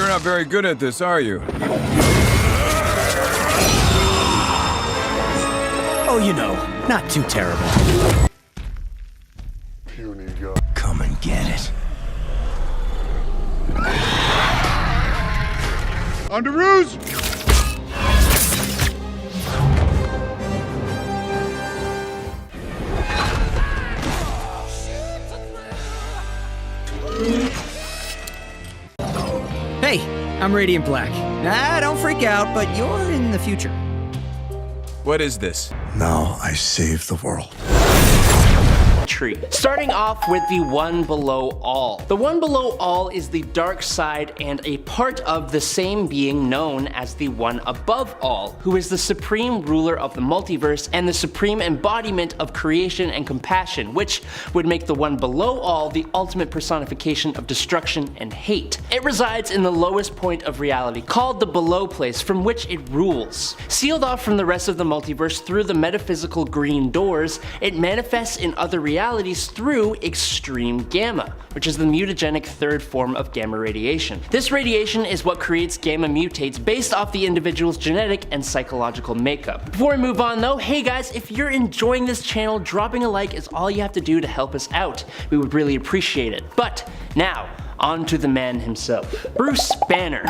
You're not very good at this, are you? Oh, you know, not too terrible. Puny guy. Come and get it. Underoos! Hey, I'm Radiant Black. Nah, don't freak out, but you're in the future. What is this? Now I save the world. Tree. Starting off with the One Below All. The One Below All is the dark side and a part of the same being known as the One Above All, who is the supreme ruler of the multiverse and the supreme embodiment of creation and compassion, which would make the One Below All the ultimate personification of destruction and hate. It resides in the lowest point of reality, called the Below Place, from which it rules. Sealed off from the rest of the multiverse through the metaphysical green doors, it manifests in other realities through extreme gamma, which is the mutagenic third form of gamma radiation. This radiation is what creates gamma mutates based off the individual's genetic and psychological makeup. Before we move on though, hey guys, if you're enjoying this channel, dropping a like is all you have to do to help us out. We would really appreciate it. But now, on to the man himself, Bruce Banner.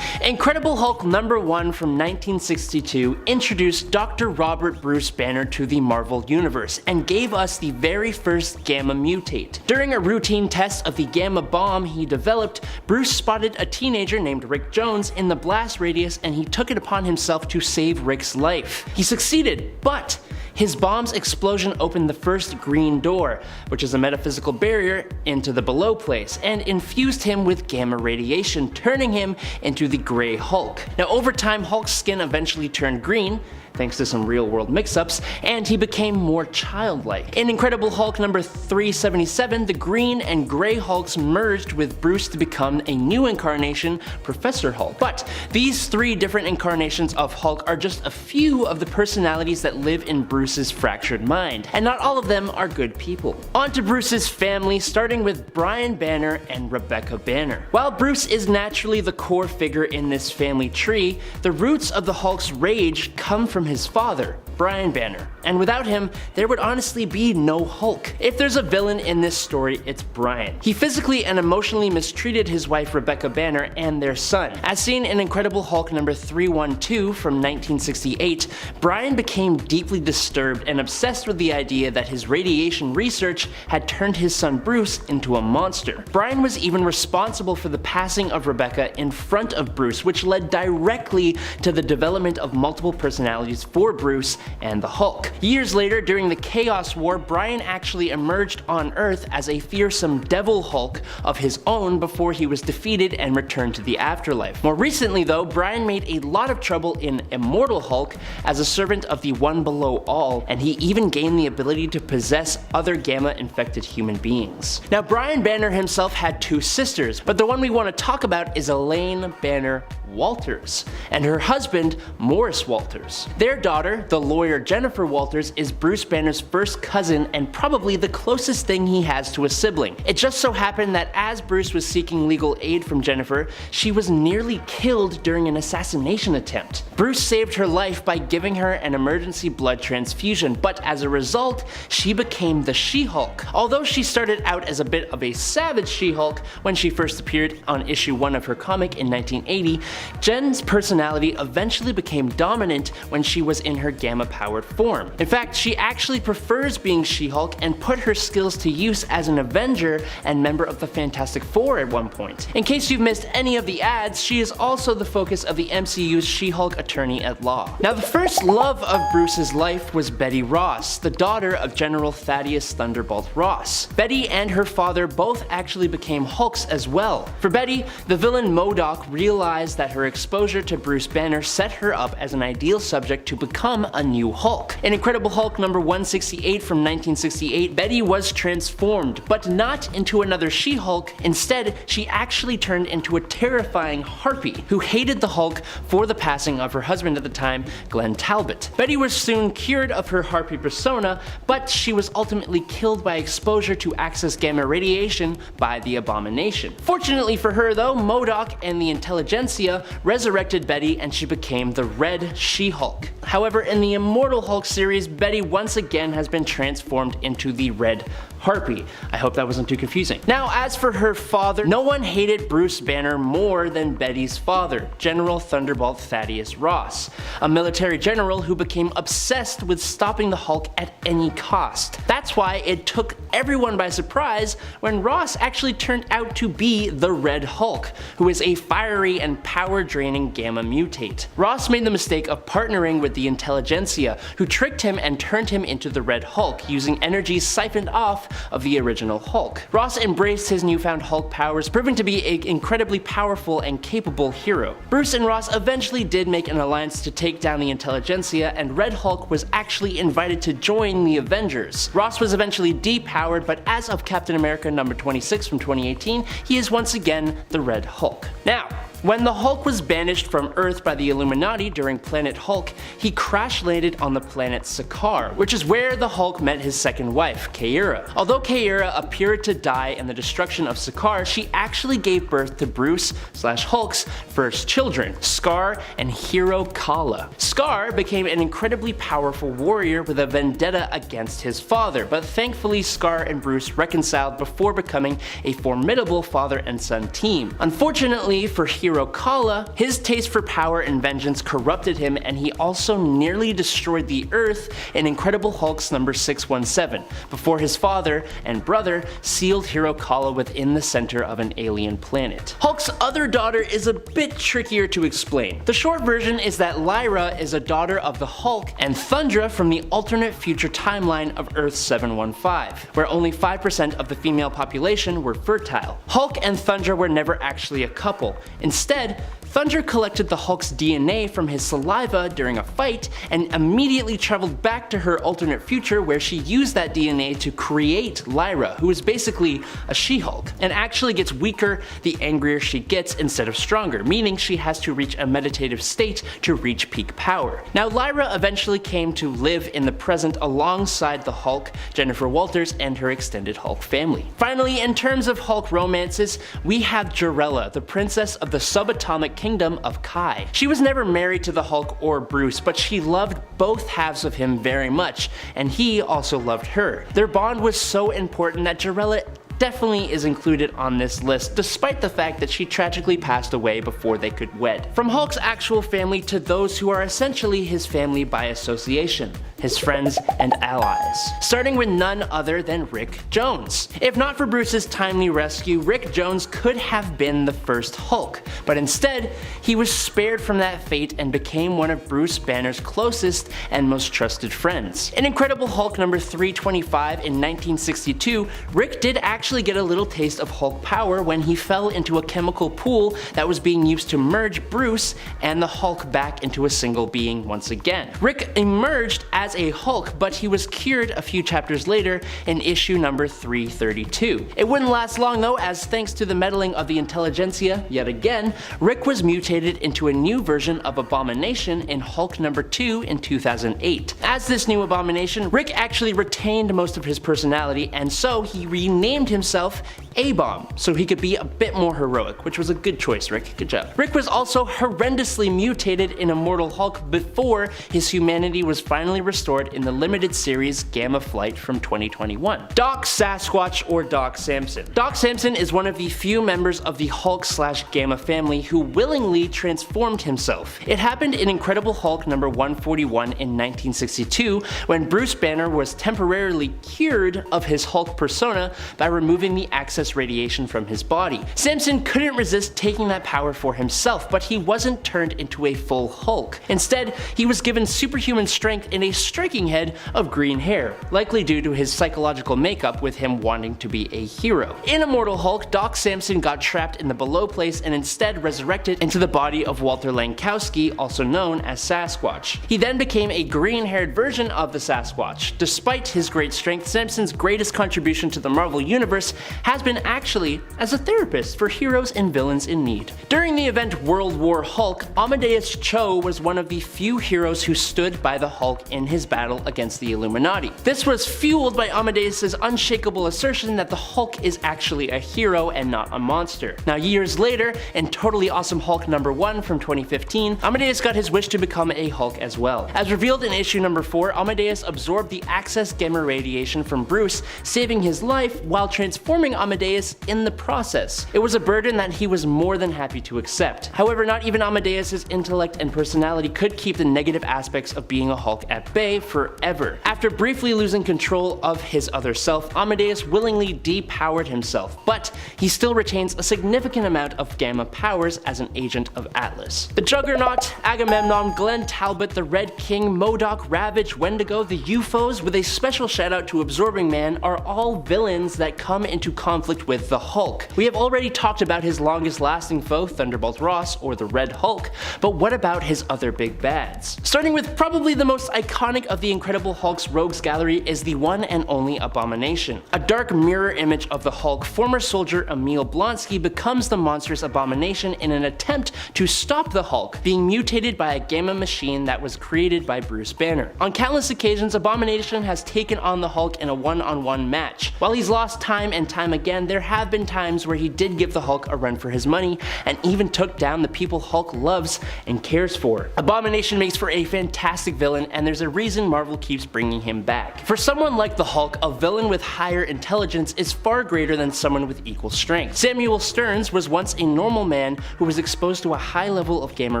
Incredible Hulk #1 from 1962 introduced Dr. Robert Bruce Banner to the Marvel Universe and gave us the very first gamma mutate. During a routine test of the gamma bomb he developed, Bruce spotted a teenager named Rick Jones in the blast radius and he took it upon himself to save Rick's life. He succeeded, but his bomb's explosion opened the first green door, which is a metaphysical barrier into the Below Place, and infused him with gamma radiation, turning him into the Grey Hulk. Now over time, Hulk's skin eventually turned green, thanks to some real world mix-ups, and he became more childlike. In Incredible Hulk #377, the Green and Grey Hulks merged with Bruce to become a new incarnation, Professor Hulk. But these three different incarnations of Hulk are just a few of the personalities that live in Bruce's fractured mind, and not all of them are good people. On to Bruce's family, starting with Brian Banner and Rebecca Banner. While Bruce is naturally the core figure in this family tree, the roots of the Hulk's rage come from his father, Brian Banner, and without him, there would honestly be no Hulk. If there's a villain in this story, it's Brian. He physically and emotionally mistreated his wife Rebecca Banner and their son. As seen in Incredible Hulk #312 from 1968, Brian became deeply disturbed and obsessed with the idea that his radiation research had turned his son Bruce into a monster. Brian was even responsible for the passing of Rebecca in front of Bruce, which led directly to the development of multiple personalities for Bruce and the Hulk. Years later, during the Chaos War, Brian actually emerged on Earth as a fearsome devil Hulk of his own before he was defeated and returned to the afterlife. More recently though, Brian made a lot of trouble in Immortal Hulk as a servant of the One Below All, and he even gained the ability to possess other gamma-infected human beings. Now Brian Banner himself had two sisters, but the one we want to talk about is Elaine Banner Walters and her husband Morris Walters. Their daughter, the lawyer Jennifer Walters, is Bruce Banner's first cousin and probably the closest thing he has to a sibling. It just so happened that as Bruce was seeking legal aid from Jennifer, she was nearly killed during an assassination attempt. Bruce saved her life by giving her an emergency blood transfusion, but as a result, she became the She-Hulk. Although she started out as a bit of a savage She-Hulk when she first appeared on issue 1 of her comic in 1980, Jen's personality eventually became dominant when she was in her gamma-powered form. In fact, she actually prefers being She-Hulk and put her skills to use as an Avenger and member of the Fantastic Four at one point. In case you've missed any of the ads, she is also the focus of the MCU's She-Hulk Attorney at Law. Now the first love of Bruce's life was Betty Ross, the daughter of General Thaddeus Thunderbolt Ross. Betty and her father both actually became Hulks as well. For Betty, the villain MODOK realized that her exposure to Bruce Banner set her up as an ideal subject project to become a new Hulk. In Incredible Hulk number 168 from 1968, Betty was transformed, but not into another She-Hulk. Instead, she actually turned into a terrifying harpy who hated the Hulk for the passing of her husband at the time, Glenn Talbot. Betty was soon cured of her harpy persona, but she was ultimately killed by exposure to excess gamma radiation by the Abomination. Fortunately for her though, MODOK and the Intelligentsia resurrected Betty and she became the Red She-Hulk. However, in the Immortal Hulk series, Betty once again has been transformed into the Red Harpy. I hope that wasn't too confusing. Now, as for her father, no one hated Bruce Banner more than Betty's father, General Thunderbolt Thaddeus Ross, a military general who became obsessed with stopping the Hulk at any cost. That's why it took everyone by surprise when Ross actually turned out to be the Red Hulk, who is a fiery and power-draining gamma mutate. Ross made the mistake of partnering with the Intelligentsia, who tricked him and turned him into the Red Hulk, using energy siphoned off of the original Hulk. Ross embraced his newfound Hulk powers, proving to be an incredibly powerful and capable hero. Bruce and Ross eventually did make an alliance to take down the Intelligentsia, and Red Hulk was actually invited to join the Avengers. Ross was eventually depowered, but as of Captain America number 26 from 2018, he is once again the Red Hulk. Now, when the Hulk was banished from Earth by the Illuminati during Planet Hulk, he crash-landed on the planet Sakaar, which is where the Hulk met his second wife, Kaira. Although Kaira appeared to die in the destruction of Sakaar, she actually gave birth to Bruce/Hulk's first children, Scar and Hero Kala. Scar became an incredibly powerful warrior with a vendetta against his father, but thankfully Scar and Bruce reconciled before becoming a formidable father and son team. Unfortunately for Hero Kala, his taste for power and vengeance corrupted him, and he also nearly destroyed the Earth in Incredible Hulk's number 617, before his father and brother sealed Hero Kala within the center of an alien planet. Hulk's other daughter is a bit trickier to explain. The short version is that Lyra is a daughter of the Hulk and Thundra from the alternate future timeline of Earth 715, where only 5% of the female population were fertile. Hulk and Thundra were never actually a couple. Instead, Thundra collected the Hulk's DNA from his saliva during a fight and immediately traveled back to her alternate future, where she used that DNA to create Lyra, who is basically a She-Hulk, and actually gets weaker the angrier she gets instead of stronger, meaning she has to reach a meditative state to reach peak power. Now, Lyra eventually came to live in the present alongside the Hulk, Jennifer Walters, and her extended Hulk family. Finally, in terms of Hulk romances, we have Jarella, the princess of the subatomic kingdom of Kai. She was never married to the Hulk or Bruce, but she loved both halves of him very much, and he also loved her. Their bond was so important that Jarella definitely is included on this list, despite the fact that she tragically passed away before they could wed. From Hulk's actual family to those who are essentially his family by association, his friends and allies, starting with none other than Rick Jones. If not for Bruce's timely rescue, Rick Jones could have been the first Hulk, but instead, he was spared from that fate and became one of Bruce Banner's closest and most trusted friends. In Incredible Hulk number 325 in 1962, Rick did actually get a little taste of Hulk power when he fell into a chemical pool that was being used to merge Bruce and the Hulk back into a single being once again. Rick emerged as a Hulk, but he was cured a few chapters later in issue number 332. It wouldn't last long though, as thanks to the meddling of the Intelligentsia yet again, Rick was mutated into a new version of Abomination in Hulk number 2 in 2008. As this new Abomination, Rick actually retained most of his personality, and so he renamed himself A-Bomb so he could be a bit more heroic, which was a good choice, Rick. Good job. Rick was also horrendously mutated in Immortal Hulk before his humanity was finally restored in the limited series Gamma Flight from 2021. Doc Sasquatch, or Doc Samson. Doc Samson is one of the few members of the Hulk/Gamma family who willingly transformed himself. It happened in Incredible Hulk number 141 in 1962 when Bruce Banner was temporarily cured of his Hulk persona by removing the excess excess radiation from his body. Samson couldn't resist taking that power for himself, but he wasn't turned into a full Hulk. Instead, he was given superhuman strength and a striking head of green hair, likely due to his psychological makeup with him wanting to be a hero. In Immortal Hulk, Doc Samson got trapped in the below place and instead resurrected into the body of Walter Lankowski, also known as Sasquatch. He then became a green-haired version of the Sasquatch. Despite his great strength, Samson's greatest contribution to the Marvel Universe has been actually as a therapist for heroes and villains in need. During the event World War Hulk, Amadeus Cho was one of the few heroes who stood by the Hulk in his battle against the Illuminati. This was fueled by Amadeus's unshakable assertion that the Hulk is actually a hero and not a monster. Now, years later, in Totally Awesome Hulk #1 from 2015, Amadeus got his wish to become a Hulk as well. As revealed in issue number 4, Amadeus absorbed the excess gamma radiation from Bruce, saving his life while transforming Amadeus in the process. It was a burden that he was more than happy to accept. However, not even Amadeus's intellect and personality could keep the negative aspects of being a Hulk at bay forever. After briefly losing control of his other self, Amadeus willingly depowered himself, but he still retains a significant amount of gamma powers as an agent of Atlas. The Juggernaut, Agamemnon, Glenn Talbot, the Red King, MODOK, Ravage, Wendigo, the UFOs, with a special shout out to Absorbing Man, are all villains that come into conflict with the Hulk. We have already talked about his longest lasting foe, Thunderbolt Ross, or the Red Hulk, but what about his other big bads? Starting with probably the most iconic of the Incredible Hulk's rogues gallery is the one and only Abomination. A dark mirror image of the Hulk, former soldier Emil Blonsky becomes the monstrous Abomination in an attempt to stop the Hulk, being mutated by a gamma machine that was created by Bruce Banner. On countless occasions, Abomination has taken on the Hulk in a one-on-one match. While he's lost time and time again, there have been times where he did give the Hulk a run for his money and even took down the people Hulk loves and cares for. Abomination makes for a fantastic villain, and there's a reason Marvel keeps bringing him back. For someone like the Hulk, a villain with higher intelligence is far greater than someone with equal strength. Samuel Stearns was once a normal man who was exposed to a high level of gamma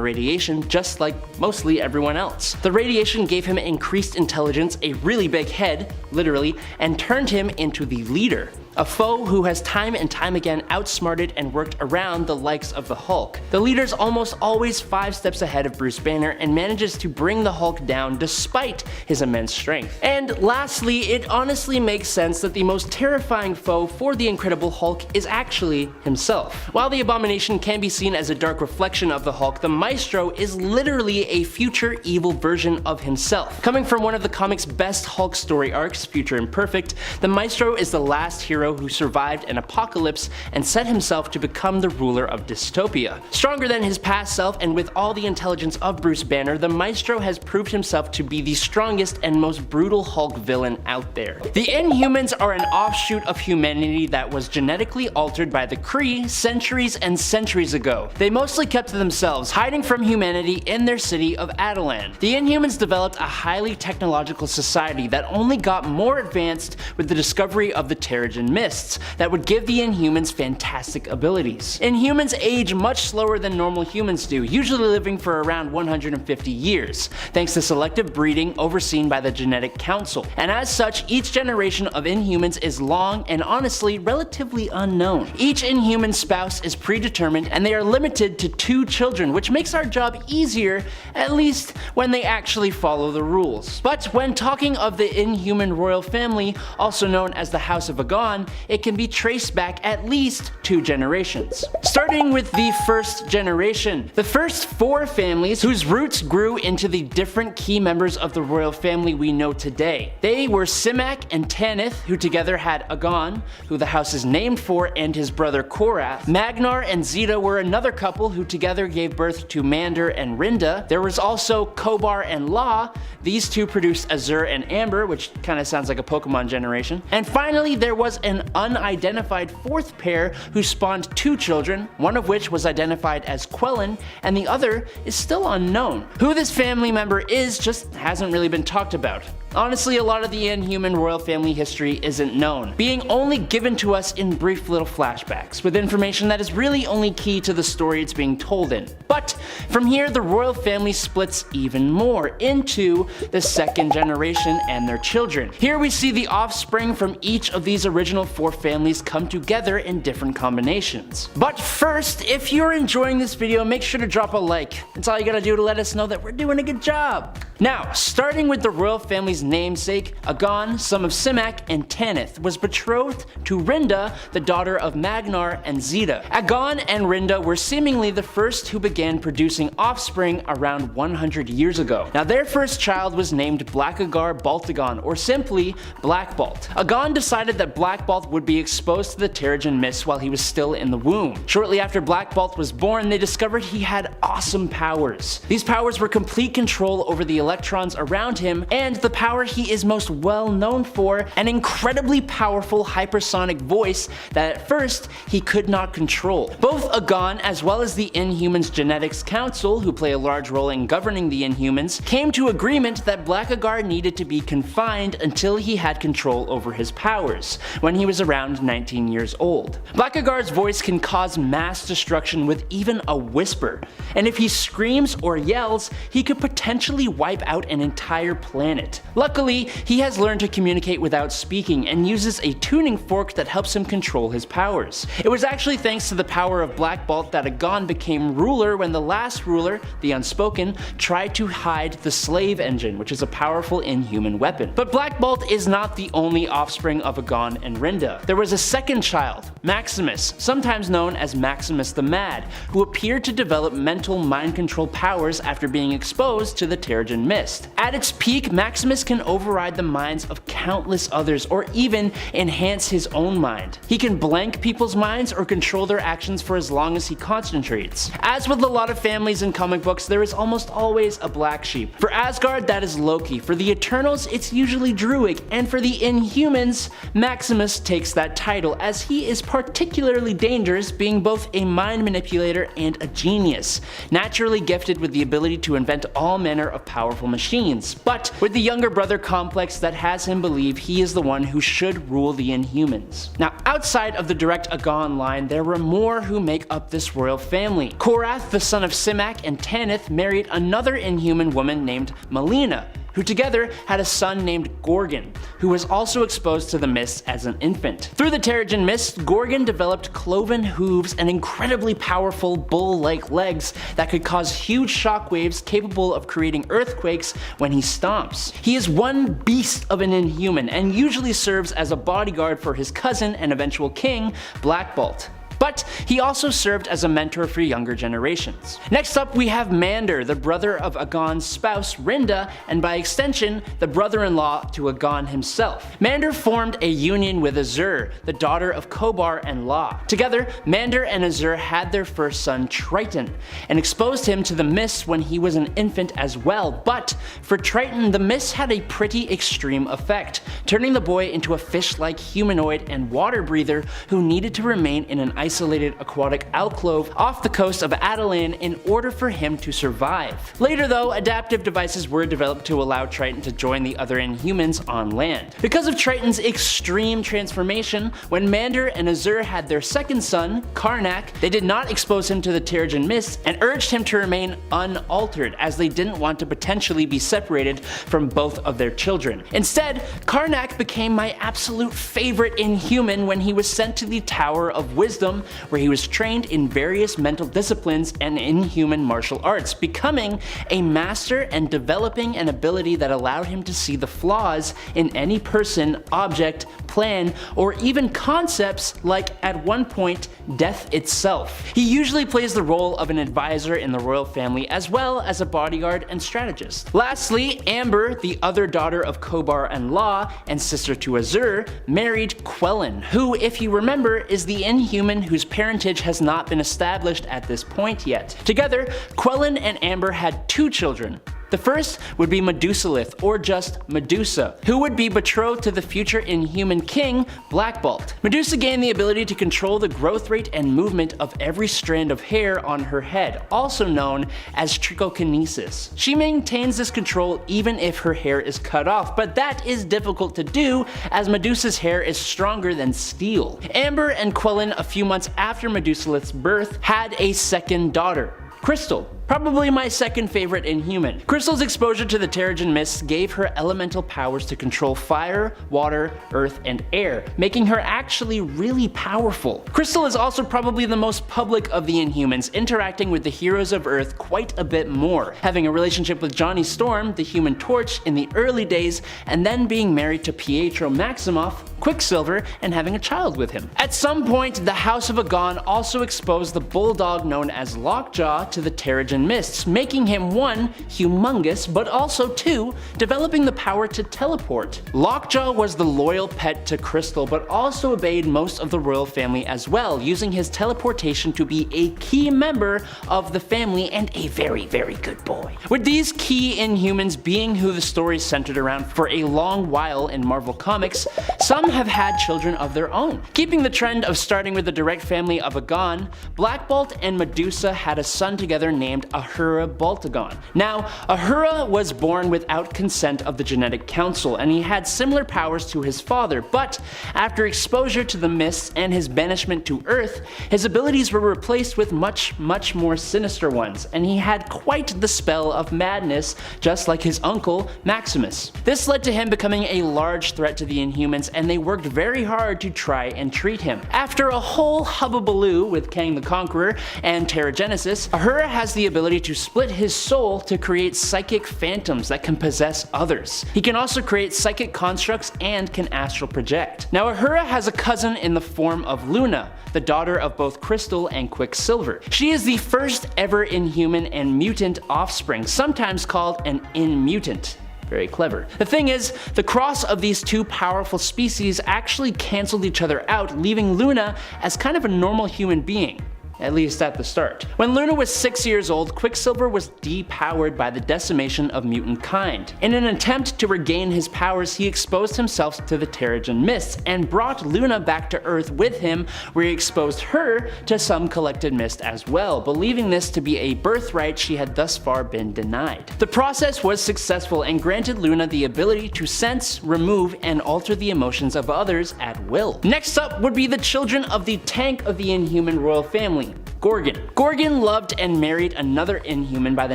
radiation, just like mostly everyone else. The radiation gave him increased intelligence, a really big head, literally, and turned him into the leader. A foe who has time and time again outsmarted and worked around the likes of the Hulk. The leader's almost always 5 steps ahead of Bruce Banner and manages to bring the Hulk down despite his immense strength. And lastly, it honestly makes sense that the most terrifying foe for the Incredible Hulk is actually himself. While the Abomination can be seen as a dark reflection of the Hulk, the Maestro is literally a future evil version of himself. Coming from one of the comic's best Hulk story arcs, Future Imperfect, the Maestro is the last hero who survived an apocalypse and set himself to become the ruler of dystopia. Stronger than his past self and with all the intelligence of Bruce Banner, the Maestro has proved himself to be the strongest and most brutal Hulk villain out there. The Inhumans are an offshoot of humanity that was genetically altered by the Kree centuries and centuries ago. They mostly kept to themselves, hiding from humanity in their city of Adeland. The Inhumans developed a highly technological society that only got more advanced with the discovery of the Terrigen Mists that would give the Inhumans fantastic abilities. Inhumans age much slower than normal humans do, usually living for around 150 years, thanks to selective breeding overseen by the Genetic Council. And as such, each generation of Inhumans is long and honestly relatively unknown. Each Inhuman spouse is predetermined and they are limited to 2 children, which makes our job easier, at least when they actually follow the rules. But when talking of the Inhuman royal family, also known as the House of Agon, it can be traced back at least 2 generations. Starting with the first generation, the first 4 families whose roots grew into the different key members of the royal family we know today. They were Simak and Tanith, who together had Agon, who the house is named for, and his brother Korath. Magnar and Zeta were another couple who together gave birth to Mander and Rinda. There was also Kobar and La. These 2 produced Azure and Amber, which kind of sounds like a Pokemon generation. And finally, there was an unidentified 4th pair who spawned 2 children, one of which was identified as Quellen, and the other is still unknown. Who this family member is just hasn't really been talked about. Honestly, a lot of the Inhuman royal family history isn't known, being only given to us in brief little flashbacks, with information that is really only key to the story it's being told in. But from here, the royal family splits even more into the second generation and their children. Here we see the offspring from each of these original 4 families come together in different combinations. But first, if you're enjoying this video, make sure to drop a like. That's all you gotta do to let us know that we're doing a good job. Now, starting with the royal family's namesake, Agon, son of Simak and Tanith, was betrothed to Rinda, the daughter of Magnar and Zeta. Agon and Rinda were seemingly the first who began producing offspring around 100 years ago. Now, their first child was named Blackagar Baltagon, or simply Black Bolt. Agon decided that Black Bolt would be exposed to the Terrigen Mist while he was still in the womb. Shortly after Black Bolt was born, they discovered he had awesome powers. These powers were complete control over the electrons around him, and the power he is most well known for, an incredibly powerful hypersonic voice that at first he could not control. Both Agon as well as the Inhumans Genetics Council, who play a large role in governing the Inhumans, came to agreement that Blackagar needed to be confined until he had control over his powers, when he was around 19 years old. Blackagar's voice can cause mass destruction with even a whisper, and if he screams or yells, he could potentially wipe out an entire planet. Luckily, he has learned to communicate without speaking and uses a tuning fork that helps him control his powers. It was actually thanks to the power of Black Bolt that Agon became ruler when the last ruler, the Unspoken, tried to hide the Slave Engine, which is a powerful Inhuman weapon. But Black Bolt is not the only offspring of Agon and Rinda. There was a second child, Maximus, sometimes known as Maximus the Mad, who appeared to develop mental mind control powers after being exposed to the Terrigen Mist. At its peak, Maximus can override the minds of countless others or even enhance his own mind. He can blank people's minds or control their actions for as long as he concentrates. As with a lot of families in comic books, there is almost always a black sheep. For Asgard, that is Loki. For the Eternals, it's usually Druig, and for the Inhumans, Maximus takes that title as he is particularly dangerous, being both a mind manipulator and a genius, naturally gifted with the ability to invent all manner of powerful machines, but with the younger brother complex that has him believe he is the one who should rule the Inhumans. Now, outside of the direct Agon line, there were more who make up this royal family. Korath, the son of Simak and Tanith, married another Inhuman woman named Melina, who together had a son named Gorgon, who was also exposed to the mist as an infant. Through the Terrigen Mist, Gorgon developed cloven hooves and incredibly powerful bull-like legs that could cause huge shockwaves capable of creating earthquakes when he stomps. He is one beast of an Inhuman and usually serves as a bodyguard for his cousin and eventual king, Black Bolt. But he also served as a mentor for younger generations. Next up, we have Mander, the brother of Agon's spouse Rinda, and by extension, the brother-in-law to Agon himself. Mander formed a union with Azur, the daughter of Kobar and La. Together, Mander and Azur had their first son Triton, and exposed him to the mist when he was an infant as well. But for Triton, the mist had a pretty extreme effect, turning the boy into a fish-like humanoid and water breather who needed to remain in an isolated aquatic alcove off the coast of Adelan in order for him to survive. Later though, adaptive devices were developed to allow Triton to join the other Inhumans on land. Because of Triton's extreme transformation, when Mander and Azur had their second son, Karnak, they did not expose him to the Terrigen Mist and urged him to remain unaltered, as they didn't want to potentially be separated from both of their children. Instead, Karnak became my absolute favorite Inhuman when he was sent to the Tower of Wisdom, where he was trained in various mental disciplines and Inhuman martial arts, becoming a master and developing an ability that allowed him to see the flaws in any person, object, plan, or even concepts like, at one point, death itself. He usually plays the role of an advisor in the royal family as well as a bodyguard and strategist. Lastly, Amber, the other daughter of Kobar and La and sister to Azur, married Quellan, who, if you remember, is the Inhuman whose parentage has not been established at this point yet. Together, Quellan and Amber had 2 children, The first would be Medusalith, or just Medusa, who would be betrothed to the future Inhuman king, Black Bolt. Medusa gained the ability to control the growth rate and movement of every strand of hair on her head, also known as trichokinesis. She maintains this control even if her hair is cut off, but that is difficult to do as Medusa's hair is stronger than steel. Amber and Quellen, a few months after Medusalith's birth, had a second daughter, Crystal. Probably my second favorite Inhuman. Crystal's exposure to the Terrigen Mists gave her elemental powers to control fire, water, earth, and air, making her actually really powerful. Crystal is also probably the most public of the Inhumans, interacting with the heroes of Earth quite a bit more, having a relationship with Johnny Storm, the Human Torch, in the early days, and then being married to Pietro Maximoff, Quicksilver, and having a child with him. At some point, the House of Agon also exposed the bulldog known as Lockjaw to the Terrigen Mists, making him one, humongous, but also two, developing the power to teleport. Lockjaw was the loyal pet to Crystal, but also obeyed most of the royal family as well, using his teleportation to be a key member of the family and a very, very good boy. With these key Inhumans being who the story centered around for a long while in Marvel Comics, some have had children of their own. Keeping the trend of starting with the direct family of Agon, Black Bolt and Medusa had a son together named Ahura Boltagon. Now, Ahura was born without consent of the Genetic Council, and he had similar powers to his father, but after exposure to the mists and his banishment to Earth, his abilities were replaced with much more sinister ones, and he had quite the spell of madness, just like his uncle, Maximus. This led to him becoming a large threat to the Inhumans, and they worked very hard to try and treat him. After a whole hubbubaloo with Kang the Conqueror and Terrigenesis, Ahura has the ability to split his soul to create psychic phantoms that can possess others. He can also create psychic constructs and can astral project. Now, Ahura has a cousin in the form of Luna, the daughter of both Crystal and Quicksilver. She is the first ever Inhuman and mutant offspring, sometimes called an Inmutant. Very clever. The thing is, the cross of these two powerful species actually canceled each other out, leaving Luna as kind of a normal human being. At least at the start. When Luna was 6 years old, Quicksilver was depowered by the decimation of mutant kind. In an attempt to regain his powers, he exposed himself to the Terrigen Mists and brought Luna back to Earth with him, where he exposed her to some collected mist as well, believing this to be a birthright she had thus far been denied. The process was successful and granted Luna the ability to sense, remove, and alter the emotions of others at will. Next up would be the children of the tank of the Inhuman royal family, Gorgon. Gorgon loved and married another Inhuman by the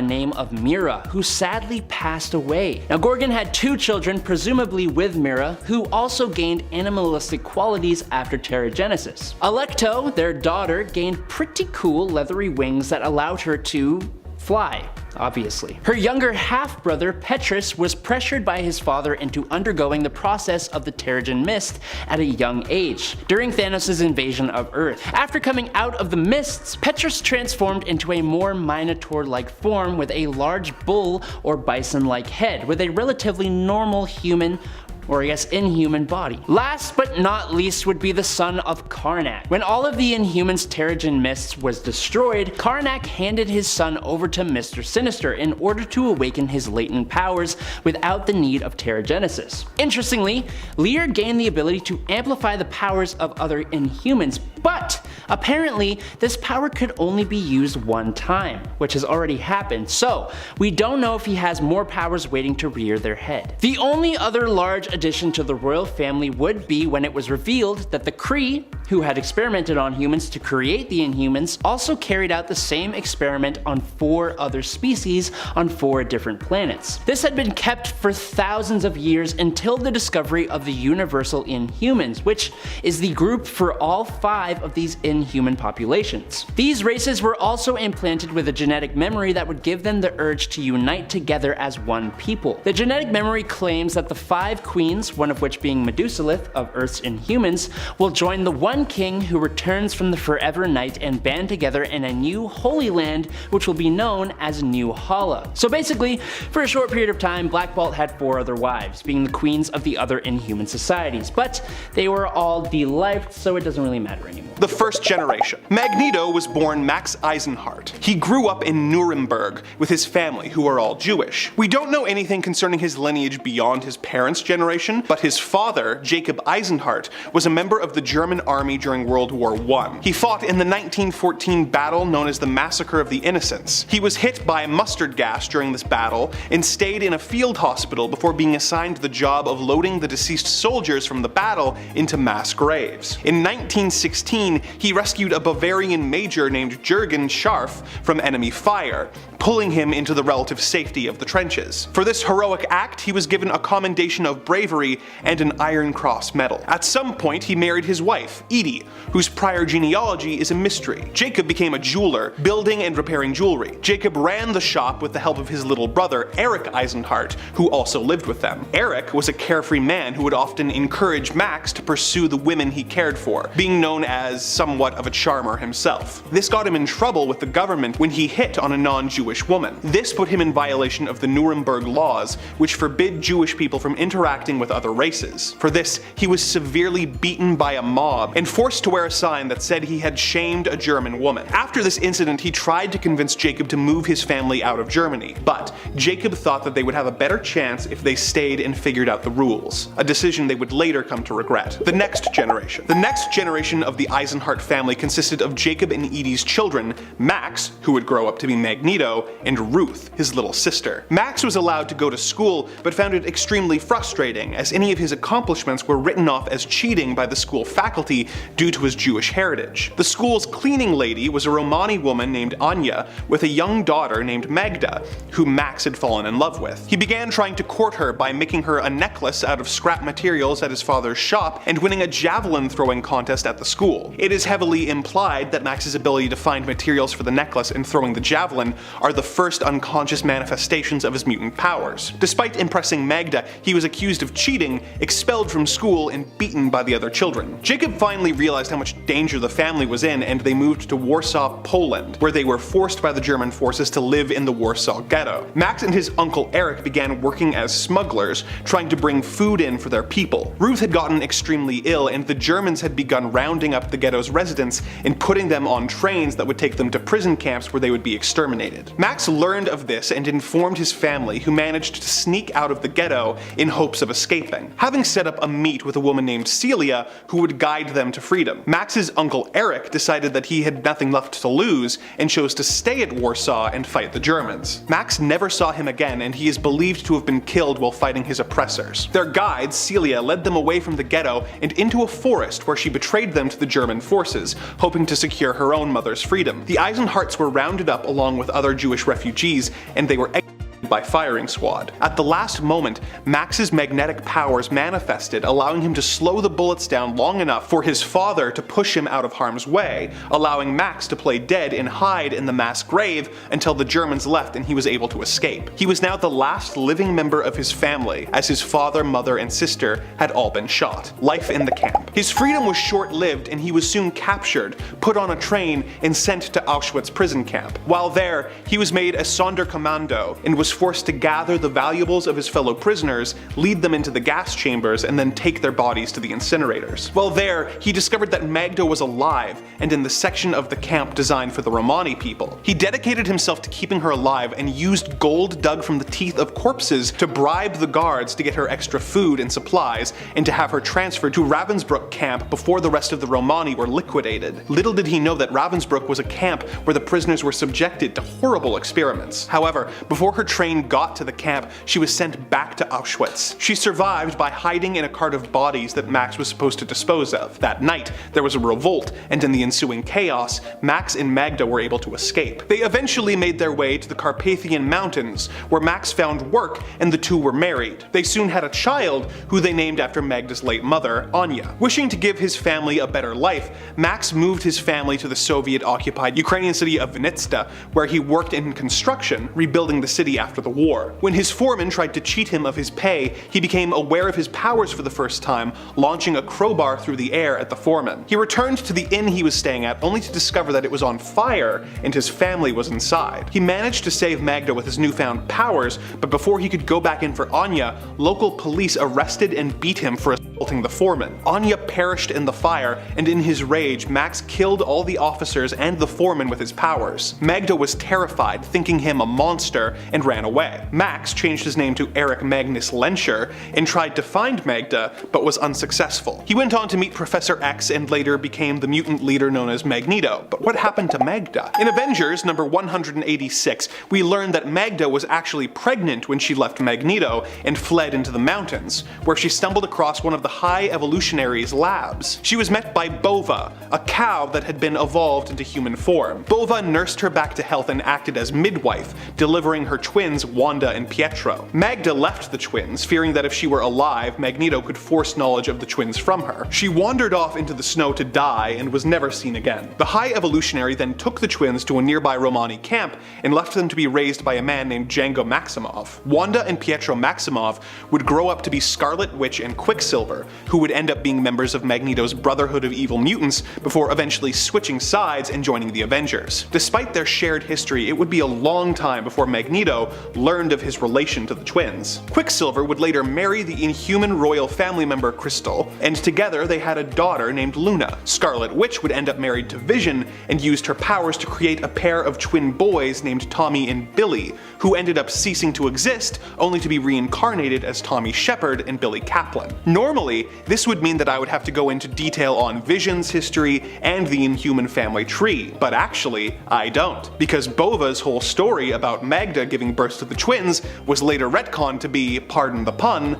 name of Mira, who sadly passed away. Now, Gorgon had two children, presumably with Mira, who also gained animalistic qualities after Terrigenesis. Alecto, their daughter, gained pretty cool leathery wings that allowed her to fly, obviously. Her younger half-brother, Petrus, was pressured by his father into undergoing the process of the Terrigen Mist at a young age, during Thanos' invasion of Earth. After coming out of the mists, Petrus transformed into a more Minotaur-like form with a large bull or bison-like head, with a relatively normal human, or I guess Inhuman body. Last but not least would be the son of Karnak. When all of the Inhumans' Terrigen Mists was destroyed, Karnak handed his son over to Mr. Sinister in order to awaken his latent powers without the need of Terrigenesis. Interestingly, Lear gained the ability to amplify the powers of other Inhumans, but apparently this power could only be used one time, which has already happened, so we don't know if he has more powers waiting to rear their head. The only other large addition to the royal family would be when it was revealed that the Kree, who had experimented on humans to create the Inhumans, also carried out the same experiment on 4 other species on 4 different planets. This had been kept for thousands of years until the discovery of the Universal Inhumans, which is the group for all 5 of these Inhuman populations. These races were also implanted with a genetic memory that would give them the urge to unite together as one people. The genetic memory claims that the 5 queens, one of which being Medusalith of Earth's Inhumans, will join the one one king who returns from the Forever Night and band together in a new Holy Land which will be known as New Hala. So basically, for a short period of time, Black Bolt had 4 other wives, being the queens of the other Inhuman societies, but they were all de-lifed, so it doesn't really matter anymore. The first generation. Magneto was born Max Eisenhardt. He grew up in Nuremberg with his family, who are all Jewish. We don't know anything concerning his lineage beyond his parents' generation, but his father, Jacob Eisenhardt, was a member of the German army during World War I. He fought in the 1914 battle known as the Massacre of the Innocents. He was hit by mustard gas during this battle and stayed in a field hospital before being assigned the job of loading the deceased soldiers from the battle into mass graves. In 1916, he rescued a Bavarian major named Jürgen Scharf from enemy fire, pulling him into the relative safety of the trenches. For this heroic act, he was given a commendation of bravery and an Iron Cross medal. At some point, he married his wife, Edie, whose prior genealogy is a mystery. Jacob became a jeweler, building and repairing jewelry. Jacob ran the shop with the help of his little brother, Eric Eisenhardt, who also lived with them. Eric was a carefree man who would often encourage Max to pursue the women he cared for, being known as somewhat of a charmer himself. This got him in trouble with the government when he hit on a non-Jewish woman. This put him in violation of the Nuremberg laws, which forbid Jewish people from interacting with other races. For this, he was severely beaten by a mob and forced to wear a sign that said he had shamed a German woman. After this incident, he tried to convince Jacob to move his family out of Germany, but Jacob thought that they would have a better chance if they stayed and figured out the rules, a decision they would later come to regret. The next generation. The next generation of the Eisenhardt family consisted of Jacob and Edie's children, Max, who would grow up to be Magneto, and Ruth, his little sister. Max was allowed to go to school, but found it extremely frustrating, as any of his accomplishments were written off as cheating by the school faculty due to his Jewish heritage. The school's cleaning lady was a Romani woman named Anya, with a young daughter named Magda, who Max had fallen in love with. He began trying to court her by making her a necklace out of scrap materials at his father's shop and winning a javelin throwing contest at the school. It is heavily implied that Max's ability to find materials for the necklace and throwing the javelin are the first unconscious manifestations of his mutant powers. Despite impressing Magda, he was accused of cheating, expelled from school, and beaten by the other children. Jacob finally realized how much danger the family was in, and they moved to Warsaw, Poland, where they were forced by the German forces to live in the Warsaw ghetto. Max and his uncle Eric began working as smugglers, trying to bring food in for their people. Ruth had gotten extremely ill, and the Germans had begun rounding up the ghetto's residents and putting them on trains that would take them to prison camps where they would be exterminated. Max learned of this and informed his family, who managed to sneak out of the ghetto in hopes of escaping, having set up a meet with a woman named Celia who would guide them to freedom. Max's uncle Eric decided that he had nothing left to lose and chose to stay at Warsaw and fight the Germans. Max never saw him again, and he is believed to have been killed while fighting his oppressors. Their guide, Celia, led them away from the ghetto and into a forest where she betrayed them to the German forces, hoping to secure her own mother's freedom. The Eisenhardts were rounded up along with other Jewish refugees, and they were executed by firing squad. At the last moment, Max's magnetic powers manifested, allowing him to slow the bullets down long enough for his father to push him out of harm's way, allowing Max to play dead and hide in the mass grave until the Germans left and he was able to escape. He was now the last living member of his family, as his father, mother, and sister had all been shot. Life in the camp. His freedom was short-lived, and he was soon captured, put on a train, and sent to Auschwitz prison camp. While there, he was made a Sonderkommando and was forced to gather the valuables of his fellow prisoners, lead them into the gas chambers, and then take their bodies to the incinerators. While there, he discovered that Magda was alive and in the section of the camp designed for the Romani people. He dedicated himself to keeping her alive and used gold dug from the teeth of corpses to bribe the guards to get her extra food and supplies, and to have her transferred to Ravensbrück camp before the rest of the Romani were liquidated. Little did he know that Ravensbrück was a camp where the prisoners were subjected to horrible experiments. However, before her train got to the camp, she was sent back to Auschwitz. She survived by hiding in a cart of bodies that Max was supposed to dispose of. That night, there was a revolt, and in the ensuing chaos, Max and Magda were able to escape. They eventually made their way to the Carpathian Mountains, where Max found work and the two were married. They soon had a child, who they named after Magda's late mother, Anya. Wishing to give his family a better life, Max moved his family to the Soviet-occupied Ukrainian city of Vinnytsia, where he worked in construction, rebuilding the city after after the war. When his foreman tried to cheat him of his pay, he became aware of his powers for the first time, launching a crowbar through the air at the foreman. He returned to the inn he was staying at only to discover that it was on fire and his family was inside. He managed to save Magda with his newfound powers, but before he could go back in for Anya, local police arrested and beat him for assaulting the foreman. Anya perished in the fire, and in his rage, Max killed all the officers and the foreman with his powers. Magda was terrified, thinking him a monster, and ran away. Max changed his name to Eric Magnus Lenscher and tried to find Magda, but was unsuccessful. He went on to meet Professor X and later became the mutant leader known as Magneto. But what happened to Magda? In Avengers number 186, we learned that Magda was actually pregnant when she left Magneto and fled into the mountains, where she stumbled across one of the High Evolutionary's labs. She was met by Bova, a cow that had been evolved into human form. Bova nursed her back to health and acted as midwife, delivering her twins Wanda and Pietro. Magda left the twins, fearing that if she were alive, Magneto could force knowledge of the twins from her. She wandered off into the snow to die and was never seen again. The High Evolutionary then took the twins to a nearby Romani camp and left them to be raised by a man named Django Maximoff. Wanda and Pietro Maximoff would grow up to be Scarlet Witch and Quicksilver, who would end up being members of Magneto's Brotherhood of Evil Mutants before eventually switching sides and joining the Avengers. Despite their shared history, it would be a long time before Magneto learned of his relation to the twins. Quicksilver would later marry the Inhuman royal family member Crystal, and together they had a daughter named Luna. Scarlet Witch would end up married to Vision and used her powers to create a pair of twin boys named Tommy and Billy, who ended up ceasing to exist only to be reincarnated as Tommy Shepard and Billy Kaplan. Normally, this would mean that I would have to go into detail on Vision's history and the Inhuman family tree, but actually, I don't, because Bova's whole story about Magda giving birth to the twins was later retconned to be, pardon the pun,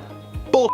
bull.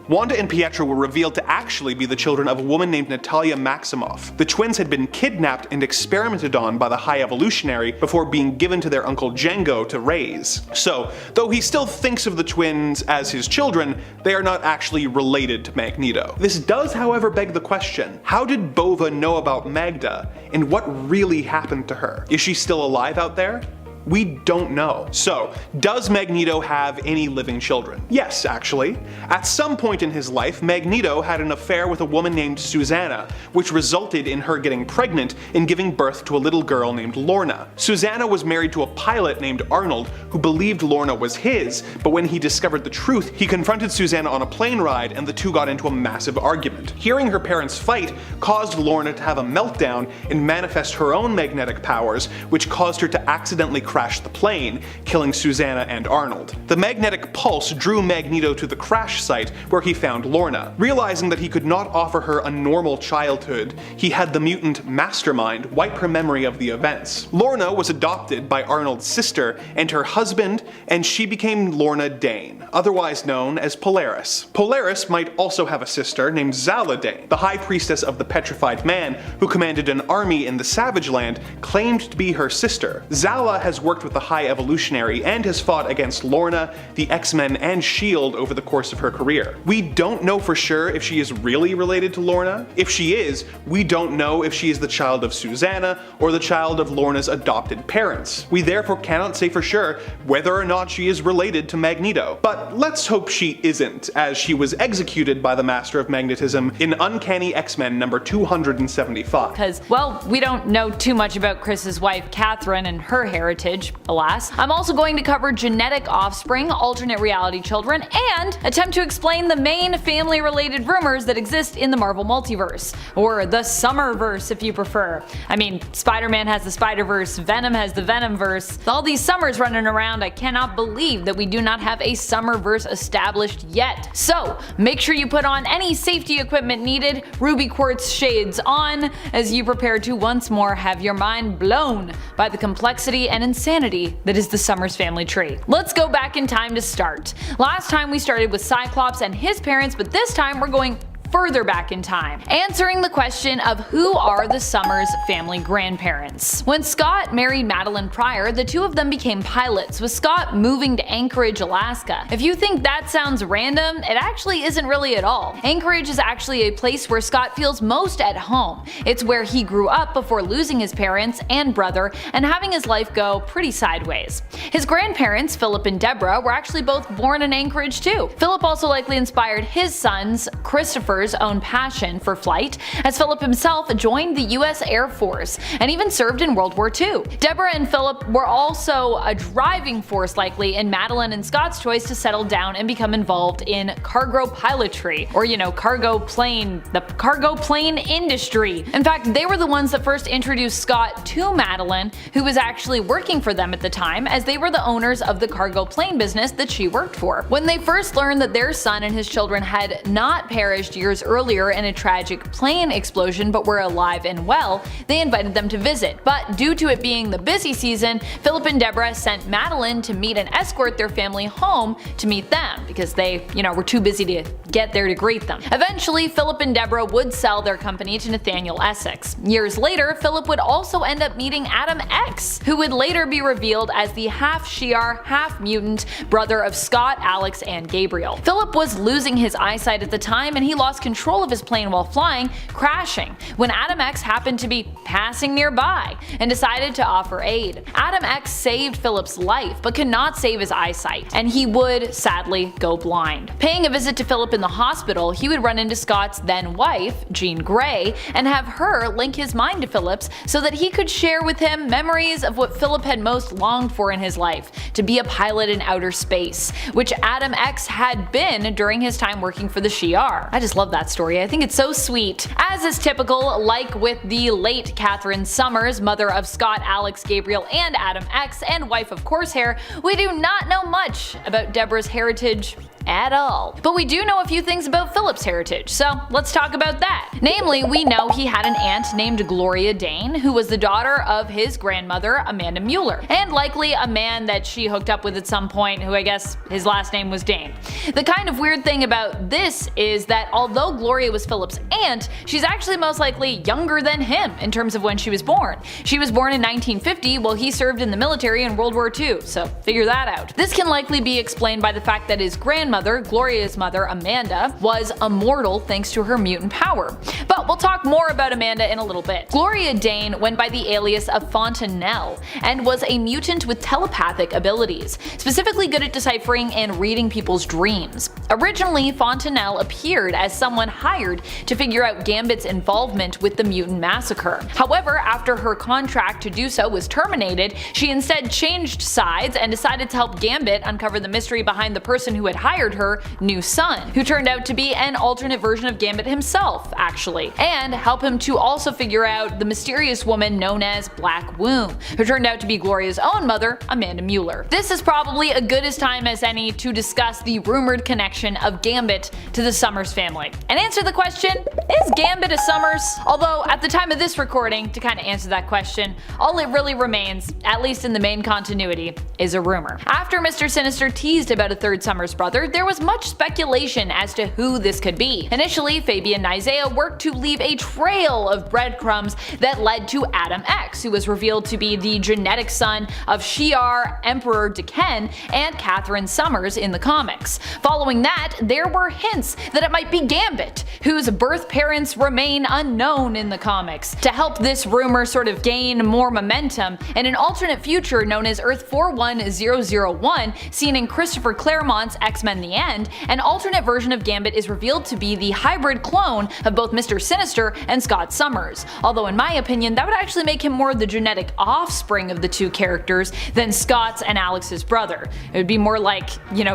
Wanda and Pietro were revealed to actually be the children of a woman named Natalia Maximoff. The twins had been kidnapped and experimented on by the High Evolutionary before being given to their uncle Django to raise. So, though he still thinks of the twins as his children, they are not actually related to Magneto. This does, however, beg the question, how did Bova know about Magda, and what really happened to her? Is she still alive out there? We don't know. So, does Magneto have any living children? Yes, actually. At some point in his life, Magneto had an affair with a woman named Susanna, which resulted in her getting pregnant and giving birth to a little girl named Lorna. Susanna was married to a pilot named Arnold, who believed Lorna was his, but when he discovered the truth, he confronted Susanna on a plane ride and the two got into a massive argument. Hearing her parents fight caused Lorna to have a meltdown and manifest her own magnetic powers, which caused her to accidentally crashed the plane, killing Susanna and Arnold. The magnetic pulse drew Magneto to the crash site where he found Lorna. Realizing that he could not offer her a normal childhood, he had the mutant Mastermind wipe her memory of the events. Lorna was adopted by Arnold's sister and her husband, and she became Lorna Dane, otherwise known as Polaris. Polaris might also have a sister named Zala Dane. The High Priestess of the Petrified Man, who commanded an army in the Savage Land, claimed to be her sister. Zala has worked with the High Evolutionary and has fought against Lorna, the X-Men, and S.H.I.E.L.D. over the course of her career. We don't know for sure if she is really related to Lorna. If she is, we don't know if she is the child of Susanna or the child of Lorna's adopted parents. We therefore cannot say for sure whether or not she is related to Magneto. But let's hope she isn't, as she was executed by the Master of Magnetism in Uncanny X-Men number 275. Because, well, we don't know too much about Chris's wife Catherine and her heritage, alas. I'm also going to cover genetic offspring, alternate reality children, and attempt to explain the main family-related rumors that exist in the Marvel Multiverse, or the Summerverse if you prefer. I mean, Spider-Man has the Spider-Verse, Venom has the Venomverse. With all these summers running around, I cannot believe that we do not have a Summerverse established yet. So, make sure you put on any safety equipment needed, ruby quartz shades on, as you prepare to once more have your mind blown by the complexity and insanity that is the Summers family tree. Let's go back in time to start. Last time we started with Cyclops and his parents, but this time we're going further back in time, answering the question of who are the Summers family grandparents. When Scott married Madeline Pryor, the two of them became pilots, with Scott moving to Anchorage, Alaska. If you think that sounds random, it actually isn't really at all. Anchorage is actually a place where Scott feels most at home. It's where he grew up before losing his parents and brother and having his life go pretty sideways. His grandparents, Philip and Deborah, were actually both born in Anchorage too. Philip also likely inspired his sons, Christopher's own passion for flight, as Philip himself joined the US Air Force and even served in World War II. Deborah and Philip were also a driving force likely in Madeline and Scott's choice to settle down and become involved in cargo pilotry, or the cargo plane industry. In fact, they were the ones that first introduced Scott to Madeline, who was actually working for them at the time, as they were the owners of the cargo plane business that she worked for. When they first learned that their son and his children had not perished years earlier in a tragic plane explosion but were alive and well, they invited them to visit. But due to it being the busy season, Philip and Deborah sent Madeline to meet and escort their family home to meet them, because they, were too busy to get there to greet them. Eventually, Philip and Deborah would sell their company to Nathaniel Essex. Years later, Philip would also end up meeting Adam X, who would later be revealed as the half Shi'ar, half mutant brother of Scott, Alex, and Gabriel. Philip was losing his eyesight at the time, and he lost control of his plane while flying, crashing, when Adam X happened to be passing nearby and decided to offer aid. Adam X saved Philip's life, but could not save his eyesight, and he would sadly go blind. Paying a visit to Philip in the hospital, he would run into Scott's then wife, Jean Grey, and have her link his mind to Philip's so that he could share with him memories of what Philip had most longed for in his life, to be a pilot in outer space, which Adam X had been during his time working for the Shi'ar. I just love that story. I think it's so sweet. As is typical, like with the late Catherine Summers, mother of Scott, Alex, Gabriel, and Adam X, and wife of Corsair, we do not know much about Deborah's heritage at all. But we do know a few things about Philip's heritage, so let's talk about that. Namely, we know he had an aunt named Gloria Dane, who was the daughter of his grandmother, Amanda Mueller, and likely a man that she hooked up with at some point, who I guess his last name was Dane. The kind of weird thing about this is that although Gloria was Philip's aunt, she's actually most likely younger than him in terms of when she was born. She was born in 1950 while he served in the military in World War II, so figure that out. This can likely be explained by the fact that his grandmother, Gloria's mother, Amanda, was immortal thanks to her mutant power. But we'll talk more about Amanda in a little bit. Gloria Dane went by the alias of Fontanelle and was a mutant with telepathic abilities, specifically good at deciphering and reading people's dreams. Originally, Fontanelle appeared as someone hired to figure out Gambit's involvement with the mutant massacre. However, after her contract to do so was terminated, she instead changed sides and decided to help Gambit uncover the mystery behind the person who had hired her new son, who turned out to be an alternate version of Gambit himself, actually, and help him to also figure out the mysterious woman known as Black Womb, who turned out to be Gloria's own mother, Amanda Mueller. This is probably as good a time as any to discuss the rumored connection of Gambit to the Summers family. And answer the question, is Gambit a Summers? Although, at the time of this recording, to kind of answer that question, all it really remains, at least in the main continuity, is a rumor. After Mr. Sinister teased about a third Summers brother, there was much speculation as to who this could be. Initially, Fabian Isaiah worked to leave a trail of breadcrumbs that led to Adam X, who was revealed to be the genetic son of Shi'ar Emperor Deken and Catherine Summers in the comics. Following that, there were hints that it might be Gambit, whose birth parents remain unknown in the comics. To help this rumor sort of gain more momentum, in an alternate future known as Earth 41001, seen in Christopher Claremont's X-Men The End, an alternate version of Gambit is revealed to be the hybrid clone of both Mr. Sinister and Scott Summers, although in my opinion that would actually make him more the genetic offspring of the two characters than Scott's and Alex's brother. It would be more like,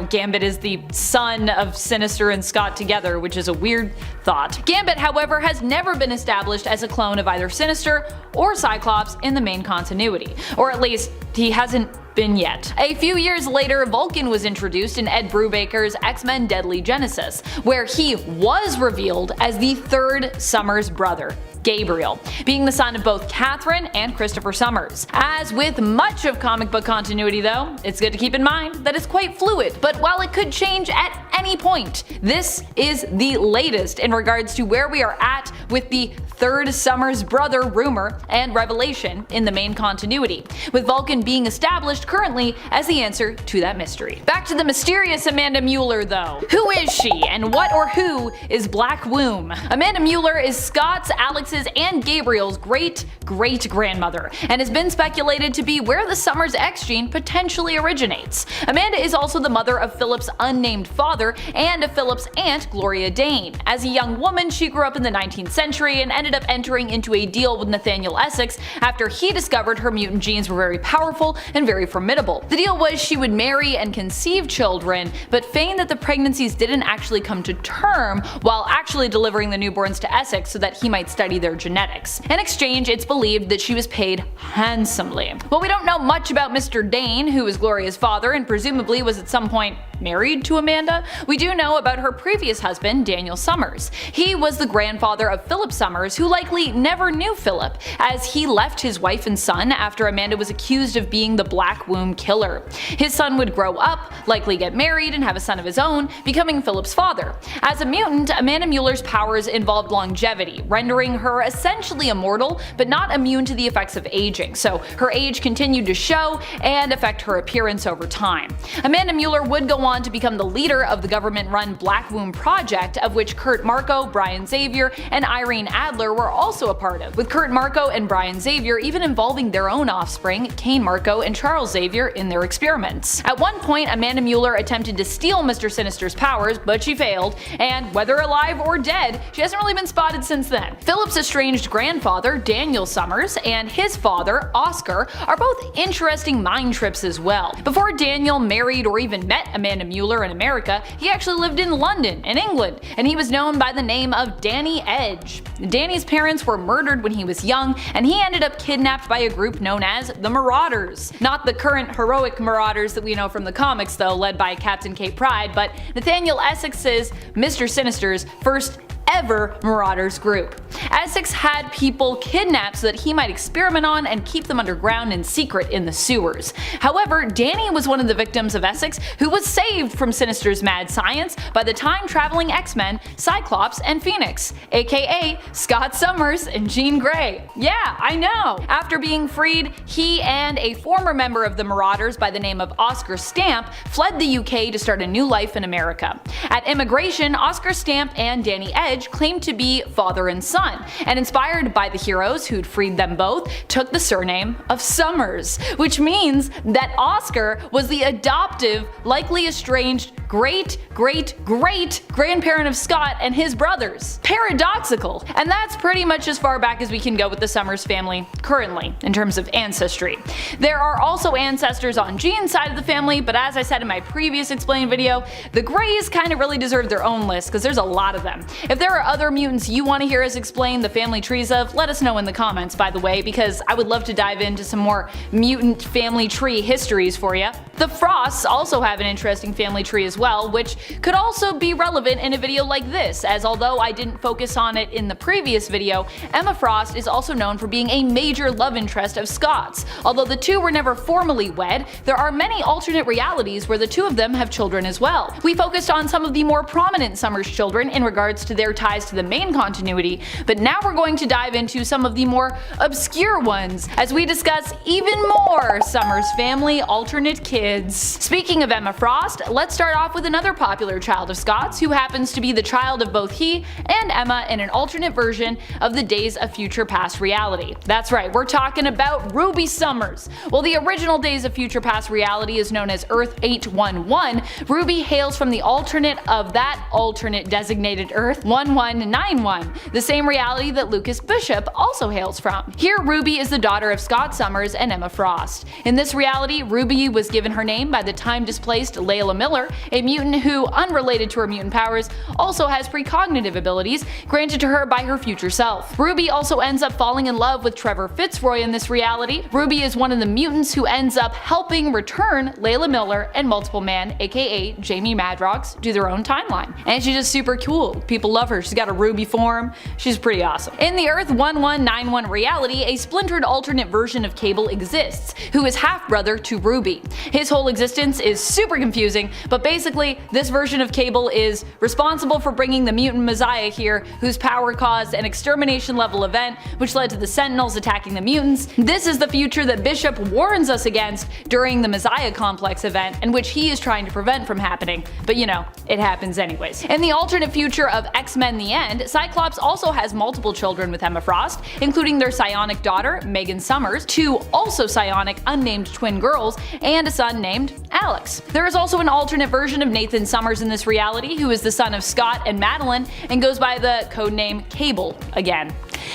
Gambit is the son of Sinister and Scott together, which is a weird thought. Gambit, however, has never been established as a clone of either Sinister or Cyclops in the main continuity, or at least he hasn't been yet. A few years later, Vulcan was introduced in Ed Brubaker's X-Men Deadly Genesis, where he was revealed as the third Summers brother, Gabriel, being the son of both Catherine and Christopher Summers. As with much of comic book continuity though, it's good to keep in mind that it's quite fluid, but while it could change at any point, this is the latest in regards to where we are at with the third Summers brother rumor and revelation in the main continuity, with Vulcan being established currently as the answer to that mystery. Back to the mysterious Amanda Mueller though. Who is she, and what or who is Black Womb? Amanda Mueller is Scott's, Alex's, and Gabriel's great-great-grandmother, and has been speculated to be where the Summers X gene potentially originates. Amanda is also the mother of Philip's unnamed father and of Philip's aunt Gloria Dane. As a young woman, she grew up in the 19th century and ended up entering into a deal with Nathaniel Essex after he discovered her mutant genes were very powerful and very formidable. The deal was she would marry and conceive children, but feigned that the pregnancies didn't actually come to term while actually delivering the newborns to Essex so that he might study their genetics. In exchange, it's believed that she was paid handsomely. While we don't know much about Mr. Dane, who was Gloria's father and presumably was at some point married to Amanda, we do know about her previous husband, Daniel Summers. He was the grandfather of Philip Summers, who likely never knew Philip, as he left his wife and son after Amanda was accused of being the Black Womb killer. His son would grow up, likely get married, and have a son of his own, becoming Philip's father. As a mutant, Amanda Mueller's powers involved longevity, rendering her essentially immortal, but not immune to the effects of aging, so her age continued to show and affect her appearance over time. Amanda Mueller would go on to become the leader of the government-run Black Womb Project, of which Kurt Marco, Brian Xavier, and Irene Adler were also a part of, with Kurt Marco and Brian Xavier even involving their own offspring, Kane Marco and Charles Xavier, in their experiments. At one point, Amanda Mueller attempted to steal Mr. Sinister's powers, but she failed, and whether alive or dead, she hasn't really been spotted since then. Philip's estranged grandfather, Daniel Summers, and his father, Oscar, are both interesting mind trips as well. Before Daniel married or even met Amanda Mueller in America, he actually lived in London, in England, and he was known by the name of Danny Edge. Danny's parents were murdered when he was young, and he ended up kidnapped by a group known as the Marauders. Not the current heroic Marauders that we know from the comics though, led by Captain Kate Pryde, but Nathaniel Essex's Mr. Sinister's first ever Marauders group. Essex had people kidnapped so that he might experiment on and keep them underground in secret in the sewers. However, Danny was one of the victims of Essex who was saved from Sinister's mad science by the time-traveling X-Men Cyclops and Phoenix, aka Scott Summers and Jean Grey. Yeah, I know! After being freed, he and a former member of the Marauders by the name of Oscar Stamp fled the UK to start a new life in America. At immigration, Oscar Stamp and Danny Edge claimed to be father and son, and inspired by the heroes who'd freed them both, took the surname of Summers, which means that Oscar was the adoptive, likely estranged great-great-great-grandparent of Scott and his brothers. Paradoxical, and that's pretty much as far back as we can go with the Summers family currently, in terms of ancestry. There are also ancestors on Jean's side of the family, but as I said in my previous explained video, the Greys kind of really deserve their own list because there's a lot of them. If there are other mutants you want to hear us explain the family trees of, let us know in the comments, by the way, because I would love to dive into some more mutant family tree histories for you. The Frosts also have an interesting family tree as well, which could also be relevant in a video like this, as although I didn't focus on it in the previous video, Emma Frost is also known for being a major love interest of Scott's. Although the two were never formally wed, there are many alternate realities where the two of them have children as well. We focused on some of the more prominent Summers children in regards to their ties to the main continuity, but now we're going to dive into some of the more obscure ones as we discuss even more Summers family alternate kids. Speaking of Emma Frost, let's start off with another popular child of Scott's who happens to be the child of both he and Emma in an alternate version of the Days of Future Past reality. That's right, we're talking about Ruby Summers. While the original Days of Future Past reality is known as Earth 811, Ruby hails from the alternate of that alternate designated Earth 1191, the same reality that Lucas Bishop also hails from. Here, Ruby is the daughter of Scott Summers and Emma Frost. In this reality, Ruby was given her name by the time-displaced Layla Miller, a mutant who, unrelated to her mutant powers, also has precognitive abilities granted to her by her future self. Ruby also ends up falling in love with Trevor Fitzroy in this reality. Ruby is one of the mutants who ends up helping return Layla Miller and Multiple Man, aka Jamie Madrox, do their own timeline. And she's just super cool. People love her or she's got a ruby form. She's pretty awesome. In the Earth 1191 reality, a splintered alternate version of Cable exists, who is half-brother to Ruby. His whole existence is super confusing, but basically this version of Cable is responsible for bringing the mutant Messiah here, whose power caused an extermination-level event which led to the Sentinels attacking the mutants. This is the future that Bishop warns us against during the Messiah Complex event, and which he is trying to prevent from happening, but you know, it happens anyways. In the alternate future of X-Men The End, Cyclops also has multiple children with Emma Frost, including their psionic daughter, Megan Summers, two also psionic unnamed twin girls, and a son named Alex. There is also an alternate version of Nathan Summers in this reality, who is the son of Scott and Madeline, and goes by the codename Cable again.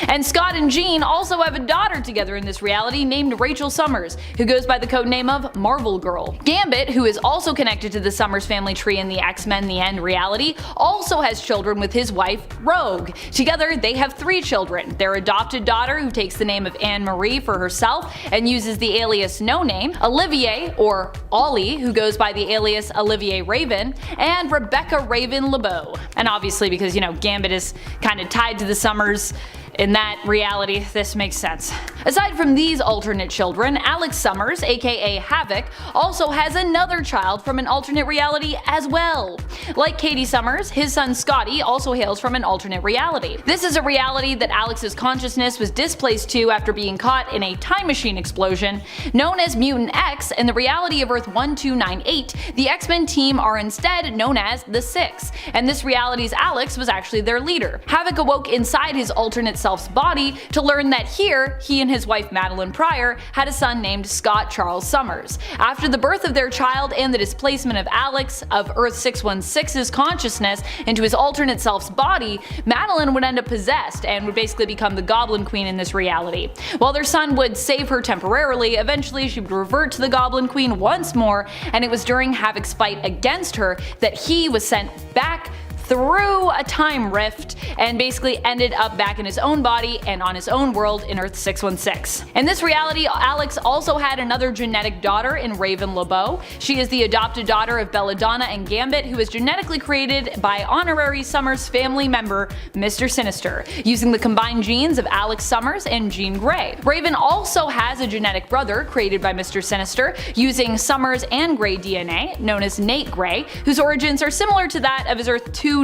And Scott and Jean also have a daughter together in this reality named Rachel Summers, who goes by the codename of Marvel Girl. Gambit, who is also connected to the Summers family tree in the X-Men The End reality, also has children with his wife, Rogue. Together, they have 3 children. Their adopted daughter, who takes the name of Anne-Marie for herself and uses the alias No Name, Olivier, or Ollie, who goes by the alias Olivier Raven, and Rebecca Raven LeBeau. And obviously, because, you know, Gambit is kind of tied to the Summers in that reality, this makes sense. Aside from these alternate children, Alex Summers, aka Havoc, also has another child from an alternate reality as well. Like Katie Summers, his son Scotty also hails from an alternate reality. This is a reality that Alex's consciousness was displaced to after being caught in a time machine explosion. Known as Mutant X, in the reality of Earth 1298, the X-Men team are instead known as the Six, and this reality's Alex was actually their leader. Havoc awoke inside his alternate self's body to learn that here, he and his wife Madeline Pryor had a son named Scott Charles Summers. After the birth of their child and the displacement of Alex of Earth 616's consciousness into his alternate self's body, Madeline would end up possessed and would basically become the Goblin Queen in this reality. While their son would save her temporarily, eventually she would revert to the Goblin Queen once more, and it was during Havoc's fight against her that he was sent back through a time rift and basically ended up back in his own body and on his own world in Earth 616. In this reality, Alex also had another genetic daughter in Raven LeBeau. She is the adopted daughter of Belladonna and Gambit, who was genetically created by honorary Summers family member Mr. Sinister, using the combined genes of Alex Summers and Jean Grey. Raven also has a genetic brother created by Mr. Sinister using Summers and Grey DNA, known as Nate Grey, whose origins are similar to that of his Earth 295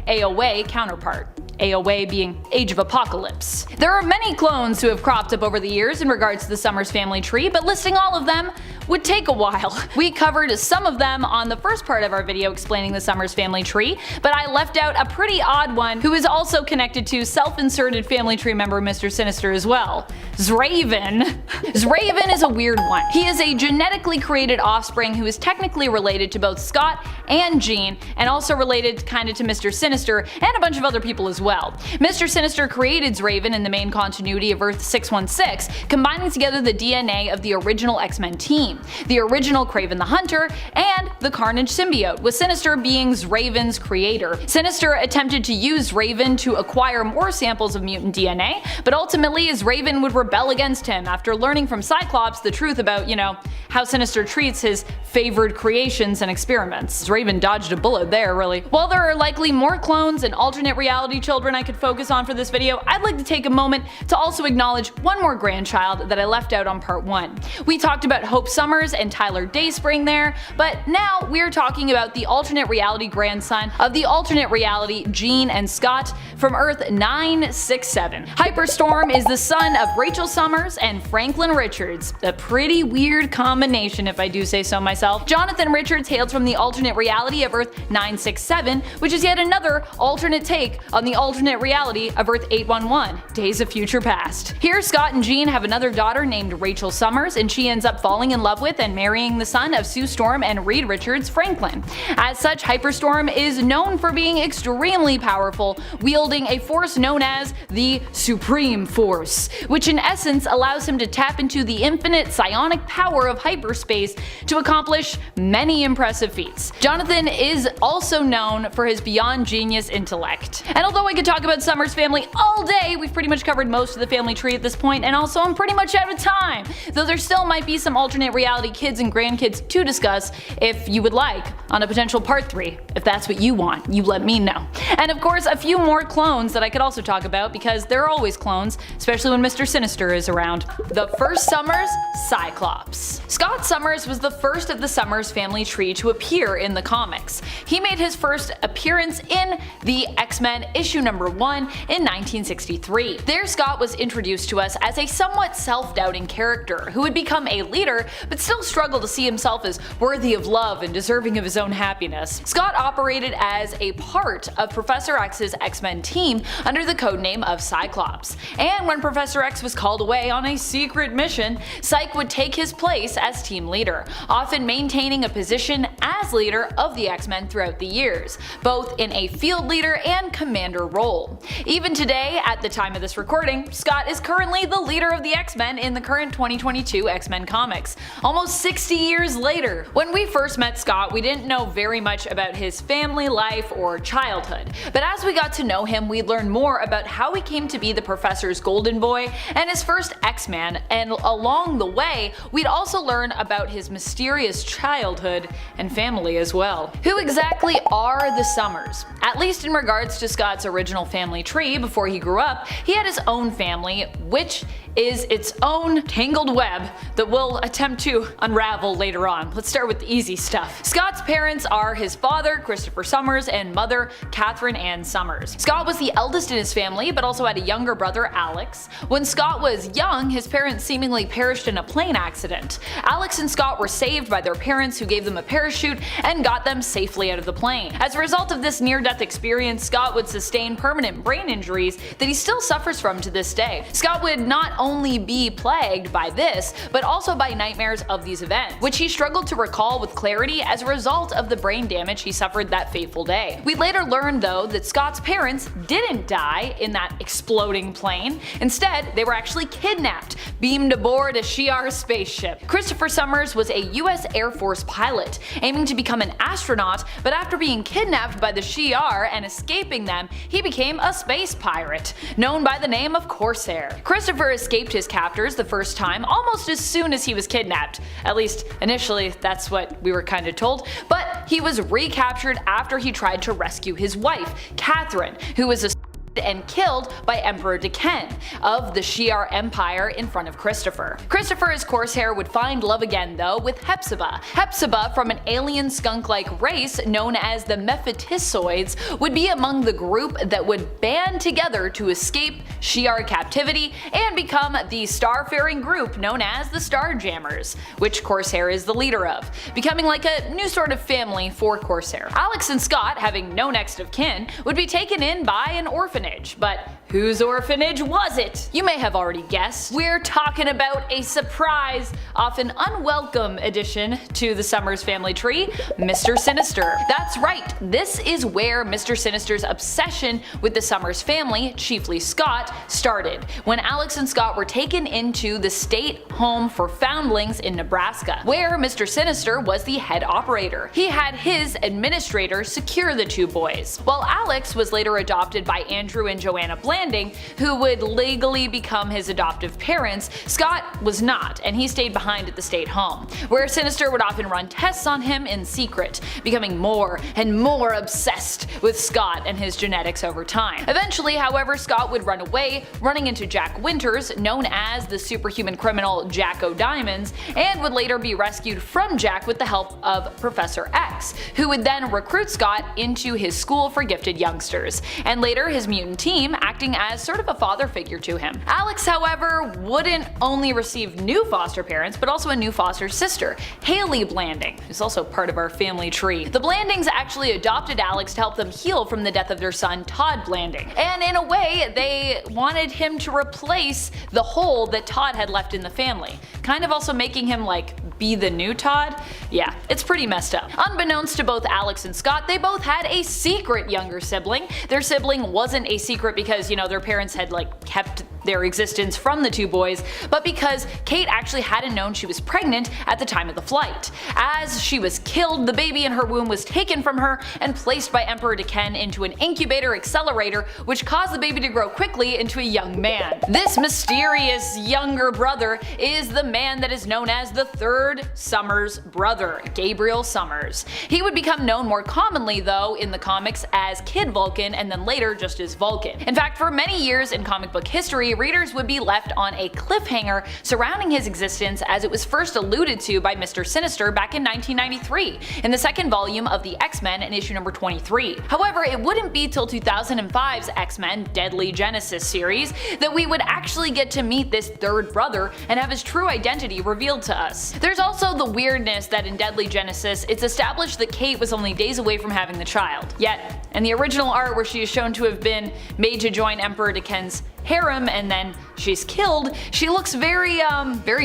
AOA counterpart. AOA being Age of Apocalypse. There are many clones who have cropped up over the years in regards to the Summers family tree, but listing all of them would take a while. We covered some of them on the first part of our video explaining the Summers family tree, but I left out a pretty odd one who is also connected to self-inserted family tree member Mr. Sinister as well. Zraven. Zraven is a weird one. He is a genetically created offspring who is technically related to both Scott and Jean, and also related kinda to Mr. Sinister and a bunch of other people as well. Mr. Sinister created Zraven in the main continuity of Earth 616, combining together the DNA of the original X-Men team, the original Kraven the Hunter, and the Carnage symbiote, with Sinister being Zraven's creator. Sinister attempted to use Zraven to acquire more samples of mutant DNA, but ultimately Zraven would rebel against him after learning from Cyclops the truth about, you know, how Sinister treats his favored creations and experiments. Zraven dodged a bullet there, really. While there are likely more clones and alternate reality children I could focus on for this video, I'd like to take a moment to also acknowledge one more grandchild that I left out on part 1. We talked about Hope Summers and Tyler Dayspring there, but now we're talking about the alternate reality grandson of the alternate reality Jean and Scott from Earth 967. Hyperstorm is the son of Rachel Summers and Franklin Richards, a pretty weird combination if I do say so myself. Jonathan Richards hails from the alternate reality of Earth 967, which is yet another alternate take on the alternate reality of Earth 811, Days of Future Past. Here, Scott and Jean have another daughter named Rachel Summers, and she ends up falling in love with and marrying the son of Sue Storm and Reed Richards, Franklin. As such, Hyperstorm is known for being extremely powerful, wielding a force known as the Supreme Force, which in essence allows him to tap into the infinite psionic power of hyperspace to accomplish many impressive feats. Jonathan is also known for his beyond genius intellect. And although I could talk about Summers family all day, we've pretty much covered most of the family tree at this point, and also I'm pretty much out of time, though there still might be some alternate reality kids and grandkids to discuss if you would like on a potential part 3. If that's what you want, you let me know. And of course, a few more clones that I could also talk about because there are always clones, especially when Mr. Sinister is around. The first Summers, Cyclops. Scott Summers was the first of the Summers family tree to appear in the comics. He made his first appearance in the X-Men issue number 1 in 1963. There Scott was introduced to us as a somewhat self-doubting character who would become a leader but still struggle to see himself as worthy of love and deserving of his own happiness. Scott operated as a part of Professor X's X-Men team under the codename of Cyclops, and when Professor X was called away on a secret mission, Cyc would take his place as team leader, often maintaining a position as leader of the X-Men throughout the years, both in a field leader and commander role. Even today, at the time of this recording, Scott is currently the leader of the X-Men in the current 2022 X-Men comics, almost 60 years later. When we first met Scott, we didn't know very much about his family life or childhood, but as we got to know him, we learned more about how he came to be the Professor's golden boy and his first X-Man, and along the way, we'd also learn about his mysterious childhood and family as well. Who exactly are the Summers? At least in regards to Scott's original family tree before he grew up, he had his own family, which is its own tangled web that we'll attempt to unravel later on. Let's start with the easy stuff. Scott's parents are his father, Christopher Summers, and mother, Catherine Ann Summers. Scott was the eldest in his family, but also had a younger brother, Alex. When Scott was young, his parents seemingly perished in a plane accident. Alex and Scott were saved by their parents, who gave them a parachute and got them safely out of the plane. As a result of this near-death experience, Scott would sustain permanent brain injuries that he still suffers from to this day. Scott would not only be plagued by this, but also by nightmares of these events, which he struggled to recall with clarity as a result of the brain damage he suffered that fateful day. We later learned though that Scott's parents didn't die in that exploding plane. Instead, they were actually kidnapped, beamed aboard a Shi'ar spaceship. Christopher Summers was a US Air Force pilot, aiming to become an astronaut, but after being kidnapped by the Shi'ar and escaping them, he became a space pirate, known by the name of Corsair. Christopher escaped his captors the first time almost as soon as he was kidnapped. At least initially that's what we were kinda told, but he was recaptured after he tried to rescue his wife, Catherine, who was and killed by Emperor Deken of the Shi'ar Empire in front of Christopher. Christopher as Corsair would find love again though with Hepzibah. Hepzibah, from an alien skunk-like race known as the Mephitissoids, would be among the group that would band together to escape Shi'ar captivity and become the starfaring group known as the Starjammers, which Corsair is the leader of, becoming like a new sort of family for Corsair. Alex and Scott, having no next of kin, would be taken in by an orphanage. But whose orphanage was it? You may have already guessed. We're talking about a surprise, often unwelcome addition to the Summers family tree, Mr. Sinister. That's right, this is where Mr. Sinister's obsession with the Summers family, chiefly Scott, started, when Alex and Scott were taken into the state home for foundlings in Nebraska, where Mr. Sinister was the head operator. He had his administrator secure the two boys. While Alex was later adopted by Andrew and Joanna Blanding, who would legally become his adoptive parents, Scott was not, and he stayed behind at the state home, where Sinister would often run tests on him in secret, becoming more and more obsessed with Scott and his genetics over time. Eventually, however, Scott would run away, running into Jack Winters, known as the superhuman criminal Jack O'Diamonds, and would later be rescued from Jack with the help of Professor X, who would then recruit Scott into his school for gifted youngsters, and later his mutant team acting as sort of a father figure to him. Alex, however, wouldn't only receive new foster parents, but also a new foster sister, Haley Blanding, who's also part of our family tree. The Blandings actually adopted Alex to help them heal from the death of their son, Todd Blanding, and in a way, they wanted him to replace the hole that Todd had left in the family, kind of also making him like be the new Todd? Yeah, it's pretty messed up. Unbeknownst to both Alex and Scott, they both had a secret younger sibling. Their sibling wasn't a secret because, you know, their parents had like kept their existence from the two boys, but because Kate actually hadn't known she was pregnant at the time of the flight. As she was killed, the baby in her womb was taken from her and placed by Emperor Deken into an incubator accelerator, which caused the baby to grow quickly into a young man. This mysterious younger brother is the man that is known as the third Summers brother, Gabriel Summers. He would become known more commonly though in the comics as Kid Vulcan and then later just as Vulcan. In fact, for many years in comic book history, readers would be left on a cliffhanger surrounding his existence, as it was first alluded to by Mr. Sinister back in 1993 in the second volume of the X-Men in issue number 23. However, it wouldn't be till 2005's X-Men Deadly Genesis series that we would actually get to meet this third brother and have his true identity revealed to us. There's also the weirdness that in Deadly Genesis it's established that Kate was only days away from having the child. Yet, in the original art where she is shown to have been made to join Emperor Deken's harem and then she's killed, she looks very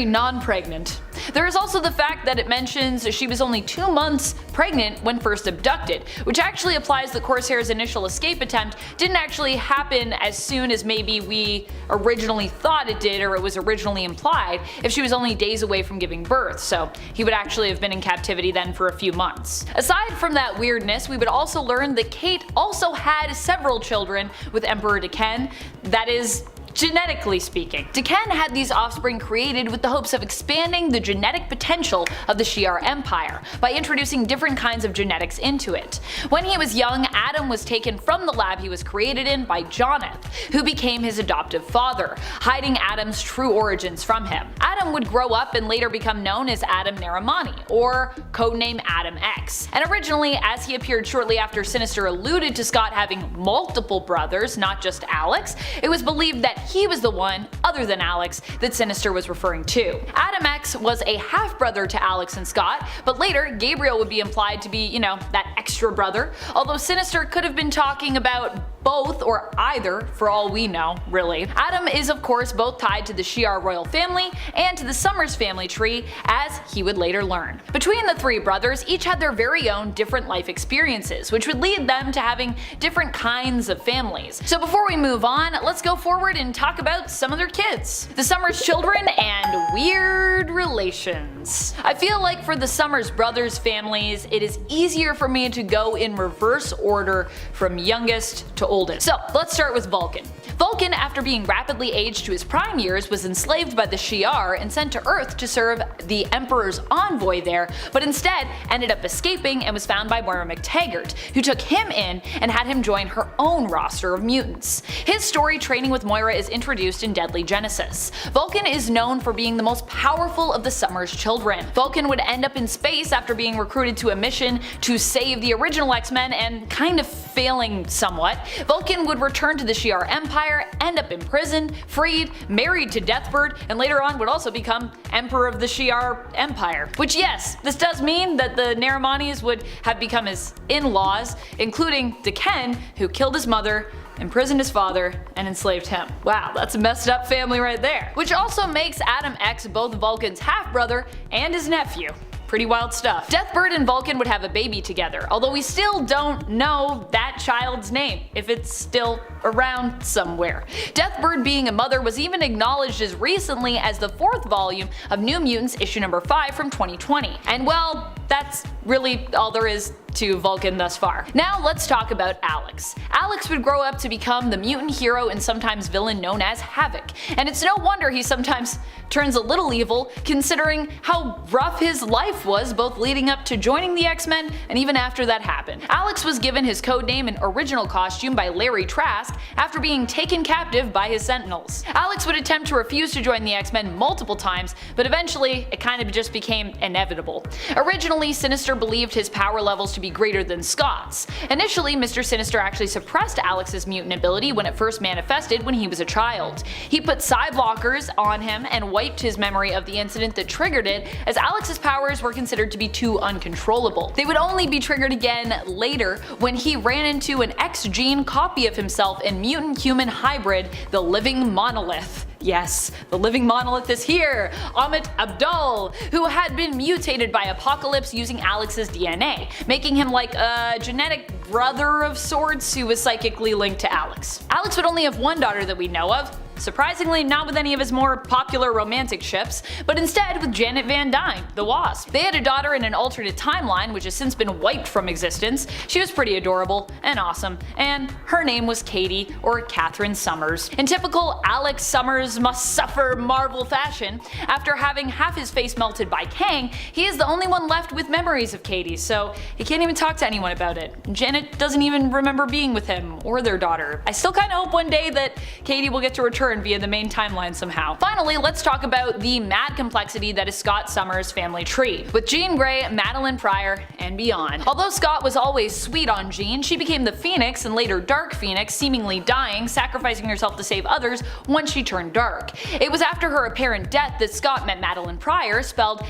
non-pregnant. There is also the fact that it mentions she was only 2 months pregnant when first abducted, which actually applies that Corsair's initial escape attempt didn't actually happen as soon as maybe we originally thought it did, or it was originally implied, if she was only days away from giving birth, so he would actually have been in captivity then for a few months. Aside from that weirdness, we would also learn that Kate also had several children with Emperor Deken, that is, genetically speaking. Deken had these offspring created with the hopes of expanding the genetic potential of the Shi'ar Empire by introducing different kinds of genetics into it. When he was young, Adam was taken from the lab he was created in by Joneth, who became his adoptive father, hiding Adam's true origins from him. Adam would grow up and later become known as Adam Naramani, or codename Adam X. And originally, as he appeared shortly after Sinister alluded to Scott having multiple brothers, not just Alex, it was believed that he was the one, other than Alex, that Sinister was referring to. Adam X was a half-brother to Alex and Scott, but later Gabriel would be implied to be, that extra brother, although Sinister could have been talking about both or either for all we know, really. Adam is of course both tied to the Shi'ar royal family and to the Summers family tree, as he would later learn. Between the three brothers, each had their very own different life experiences, which would lead them to having different kinds of families. So before we move on, let's go forward and talk about some of their kids. The Summers children and weird relations. I feel like for the Summers brothers families, it is easier for me to go in reverse order from youngest to oldest. So let's start with Vulcan. Vulcan, after being rapidly aged to his prime years, was enslaved by the Shi'ar and sent to Earth to serve the Emperor's envoy there, but instead ended up escaping and was found by Moira McTaggart, who took him in and had him join her own roster of mutants. His story training with Moira is introduced in Deadly Genesis. Vulcan is known for being the most powerful of the Summers children. Vulcan would end up in space after being recruited to a mission to save the original X-Men and kind of failing somewhat. Vulcan would return to the Shi'ar Empire, end up imprisoned, freed, married to Deathbird, and later on would also become Emperor of the Shi'ar Empire. Which, yes, this does mean that the Naramanis would have become his in-laws, including Deken, who killed his mother, imprisoned his father, and enslaved him. Wow, that's a messed up family right there. Which also makes Adam X both Vulcan's half-brother and his nephew. Pretty wild stuff. Deathbird and Vulcan would have a baby together, although we still don't know that child's name, if it's still around somewhere. Deathbird being a mother was even acknowledged as recently as the 4th volume of New Mutants issue number 5 from 2020. And well, that's really all there is to Vulcan thus far. Now let's talk about Alex. Alex would grow up to become the mutant hero and sometimes villain known as Havoc, and it's no wonder he sometimes turns a little evil considering how rough his life was both leading up to joining the X-Men and even after that happened. Alex was given his codename and original costume by Larry Trask after being taken captive by his Sentinels. Alex would attempt to refuse to join the X-Men multiple times, but eventually it kind of just became inevitable. Originally, Sinister believed his power levels to be greater than Scott's. Initially, Mr. Sinister actually suppressed Alex's mutant ability when it first manifested when he was a child. He put psi blockers on him and wiped his memory of the incident that triggered it, as Alex's powers were considered to be too uncontrollable. They would only be triggered again later when he ran into an X-gene copy of himself in mutant-human hybrid, the Living Monolith. Yes, the Living Monolith is here, Amit Abdul, who had been mutated by Apocalypse using Alex's DNA, making him like a genetic brother of sorts who was psychically linked to Alex. Alex would only have one daughter that we know of, Surprisingly, not with any of his more popular romantic ships, but instead with Janet Van Dyne, the Wasp. They had a daughter in an alternate timeline which has since been wiped from existence. She was pretty adorable and awesome, and her name was Katie, or Catherine Summers. In typical Alex Summers must suffer Marvel fashion, after having half his face melted by Kang, he is the only one left with memories of Katie, so he can't even talk to anyone about it. Janet doesn't even remember being with him or their daughter. I still kinda hope one day that Katie will get to return via the main timeline somehow. Finally, let's talk about the mad complexity that is Scott Summers' family tree, with Jean Grey, Madeline Pryor, and beyond. Although Scott was always sweet on Jean, she became the Phoenix and later Dark Phoenix, seemingly dying, sacrificing herself to save others once she turned dark. It was after her apparent death that Scott met Madeline Pryor, spelled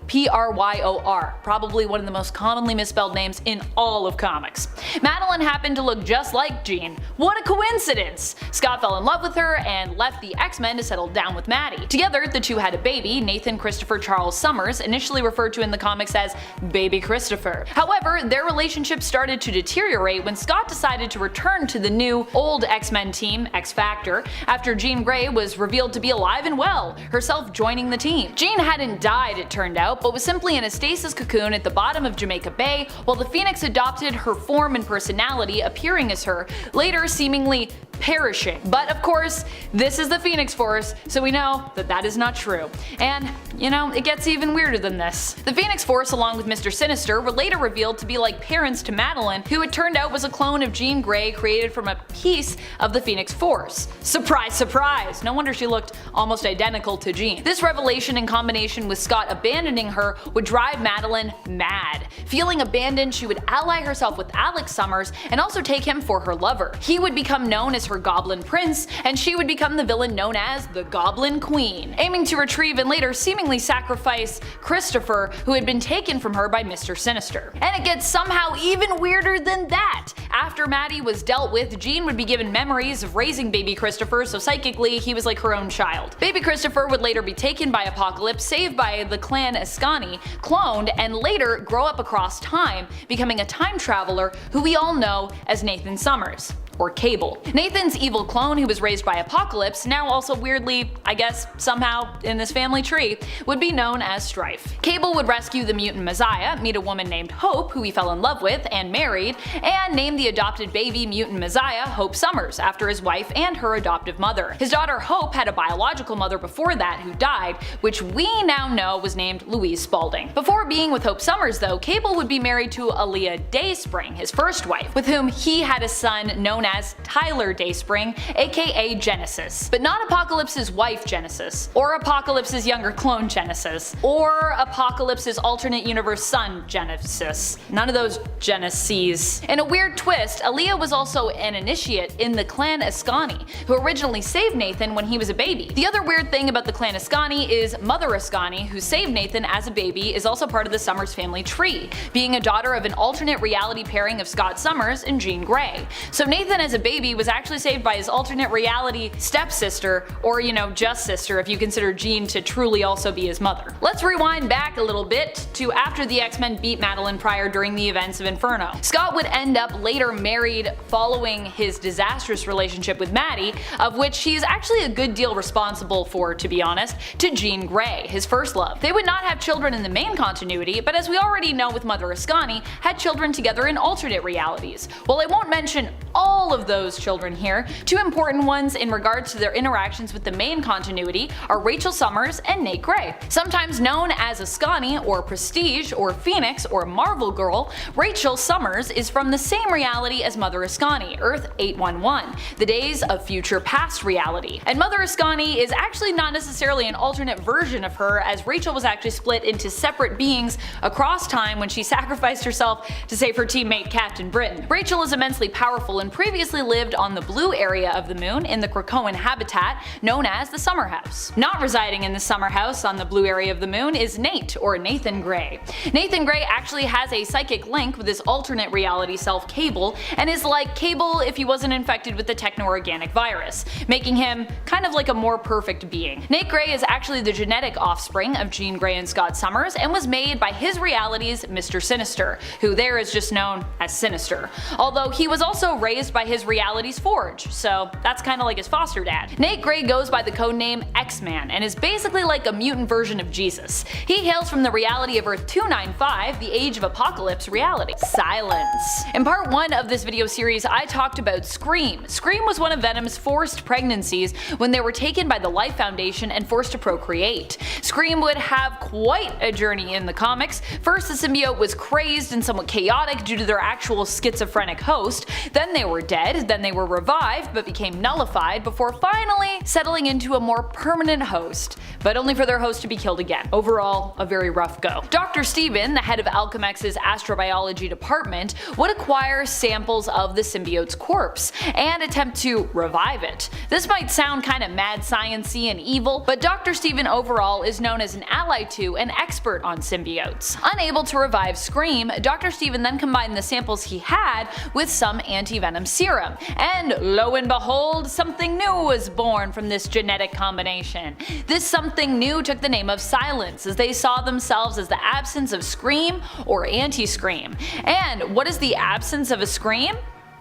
Madelynepr, probably one of the most commonly misspelled names in all of comics. Madeline happened to look just like Jean. What a coincidence! Scott fell in love with her and left the X-Men to settle down with Maddie. Together, the two had a baby, Nathan Christopher Charles Summers, initially referred to in the comics as Baby Christopher. However, their relationship started to deteriorate when Scott decided to return to the new, old X-Men team, X-Factor, after Jean Grey was revealed to be alive and well, herself joining the team. Jean hadn't died, it turned out, but was simply in a stasis cocoon at the bottom of Jamaica Bay, while the Phoenix adopted her form and personality, appearing as her, later seemingly perishing. But of course, this is the Phoenix Force, so we know that that is not true. And, you know, it gets even weirder than this. The Phoenix Force, along with Mr. Sinister, were later revealed to be like parents to Madeline, who it turned out was a clone of Jean Grey created from a piece of the Phoenix Force. Surprise, surprise! No wonder she looked almost identical to Jean. This revelation, in combination with Scott abandoning her, would drive Madeline mad. Feeling abandoned, she would ally herself with Alex Summers and also take him for her lover. He would become known as her Goblin Prince, and she would become the villain known as the Goblin Queen, aiming to retrieve and later seemingly sacrifice Christopher, who had been taken from her by Mr. Sinister. And it gets somehow even weirder than that. After Maddie was dealt with, Jean would be given memories of raising baby Christopher, so psychically he was like her own child. Baby Christopher would later be taken by Apocalypse, saved by the clan Ascani, cloned, and later grow up across time, becoming a time traveler who we all know as Nathan Summers, or Cable. Nathan's evil clone, who was raised by Apocalypse, now also weirdly, I guess somehow in this family tree, would be known as Strife. Cable would rescue the mutant Messiah, meet a woman named Hope, who he fell in love with and married, and name the adopted baby mutant Messiah Hope Summers, after his wife and her adoptive mother. His daughter Hope had a biological mother before that who died, which we now know was named Louise Spaulding. Before being with Hope Summers though, Cable would be married to Aaliyah Dayspring, his first wife, with whom he had a son known as Tyler Dayspring, aka Genesis. But not Apocalypse's wife Genesis, or Apocalypse's younger clone Genesis, or Apocalypse's alternate universe son Genesis. None of those Geneses. In a weird twist, Aaliyah was also an initiate in the clan Ascani, who originally saved Nathan when he was a baby. The other weird thing about the clan Ascani is Mother Ascani, who saved Nathan as a baby, is also part of the Summers family tree, being a daughter of an alternate reality pairing of Scott Summers and Jean Grey. So Nathan as a baby was actually saved by his alternate reality stepsister, or you know, just sister if you consider Jean to truly also be his mother. Let's rewind back a little bit to after the X-Men beat Madeline Pryor during the events of Inferno. Scott would end up later married following his disastrous relationship with Maddie, of which he is actually a good deal responsible for, to be honest, to Jean Grey, his first love. They would not have children in the main continuity, but as we already know with Mother Ascani, had children together in alternate realities. While I won't mention all of those children here, two important ones in regards to their interactions with the main continuity are Rachel Summers and Nate Grey. Sometimes known as Ascani, or Prestige, or Phoenix, or Marvel Girl, Rachel Summers is from the same reality as Mother Ascani, Earth 811, the Days of Future Past reality. And Mother Ascani is actually not necessarily an alternate version of her, as Rachel was actually split into separate beings across time when she sacrificed herself to save her teammate Captain Britain. Rachel is immensely powerful and previously lived on the blue area of the moon in the Krakoan habitat known as the Summer House. Not residing in the Summer House on the blue area of the moon is Nate, or Nathan Grey. Nathan Grey actually has a psychic link with his alternate reality self Cable, and is like Cable if he wasn't infected with the techno-organic virus, making him kind of like a more perfect being. Nate Grey is actually the genetic offspring of Jean Grey and Scott Summers, and was made by his reality's Mr. Sinister, who there is just known as Sinister. Although he was also raised raised by his reality's Forge, so that's kinda like his foster dad. Nate Gray goes by the codename X-Man and is basically like a mutant version of Jesus. He hails from the reality of Earth 295, the Age of Apocalypse reality. Silence. In part 1 of this video series, I talked about Scream. Scream was one of Venom's forced pregnancies when they were taken by the Life Foundation and forced to procreate. Scream would have quite a journey in the comics. First, the symbiote was crazed and somewhat chaotic due to their actual schizophrenic host, then they were dead, then they were revived but became nullified before finally settling into a more permanent host, but only for their host to be killed again. Overall, a very rough go. Dr. Steven, the head of Alchemex's astrobiology department, would acquire samples of the symbiote's corpse and attempt to revive it. This might sound kinda mad science-y and evil, but Dr. Steven overall is known as an ally to and expert on symbiotes. Unable to revive Scream, Dr. Steven then combined the samples he had with some anti-venom serum, and lo and behold, something new was born from this genetic combination. This something new took the name of Silence, as they saw themselves as the absence of Scream or anti-Scream. And what is the absence of a Scream?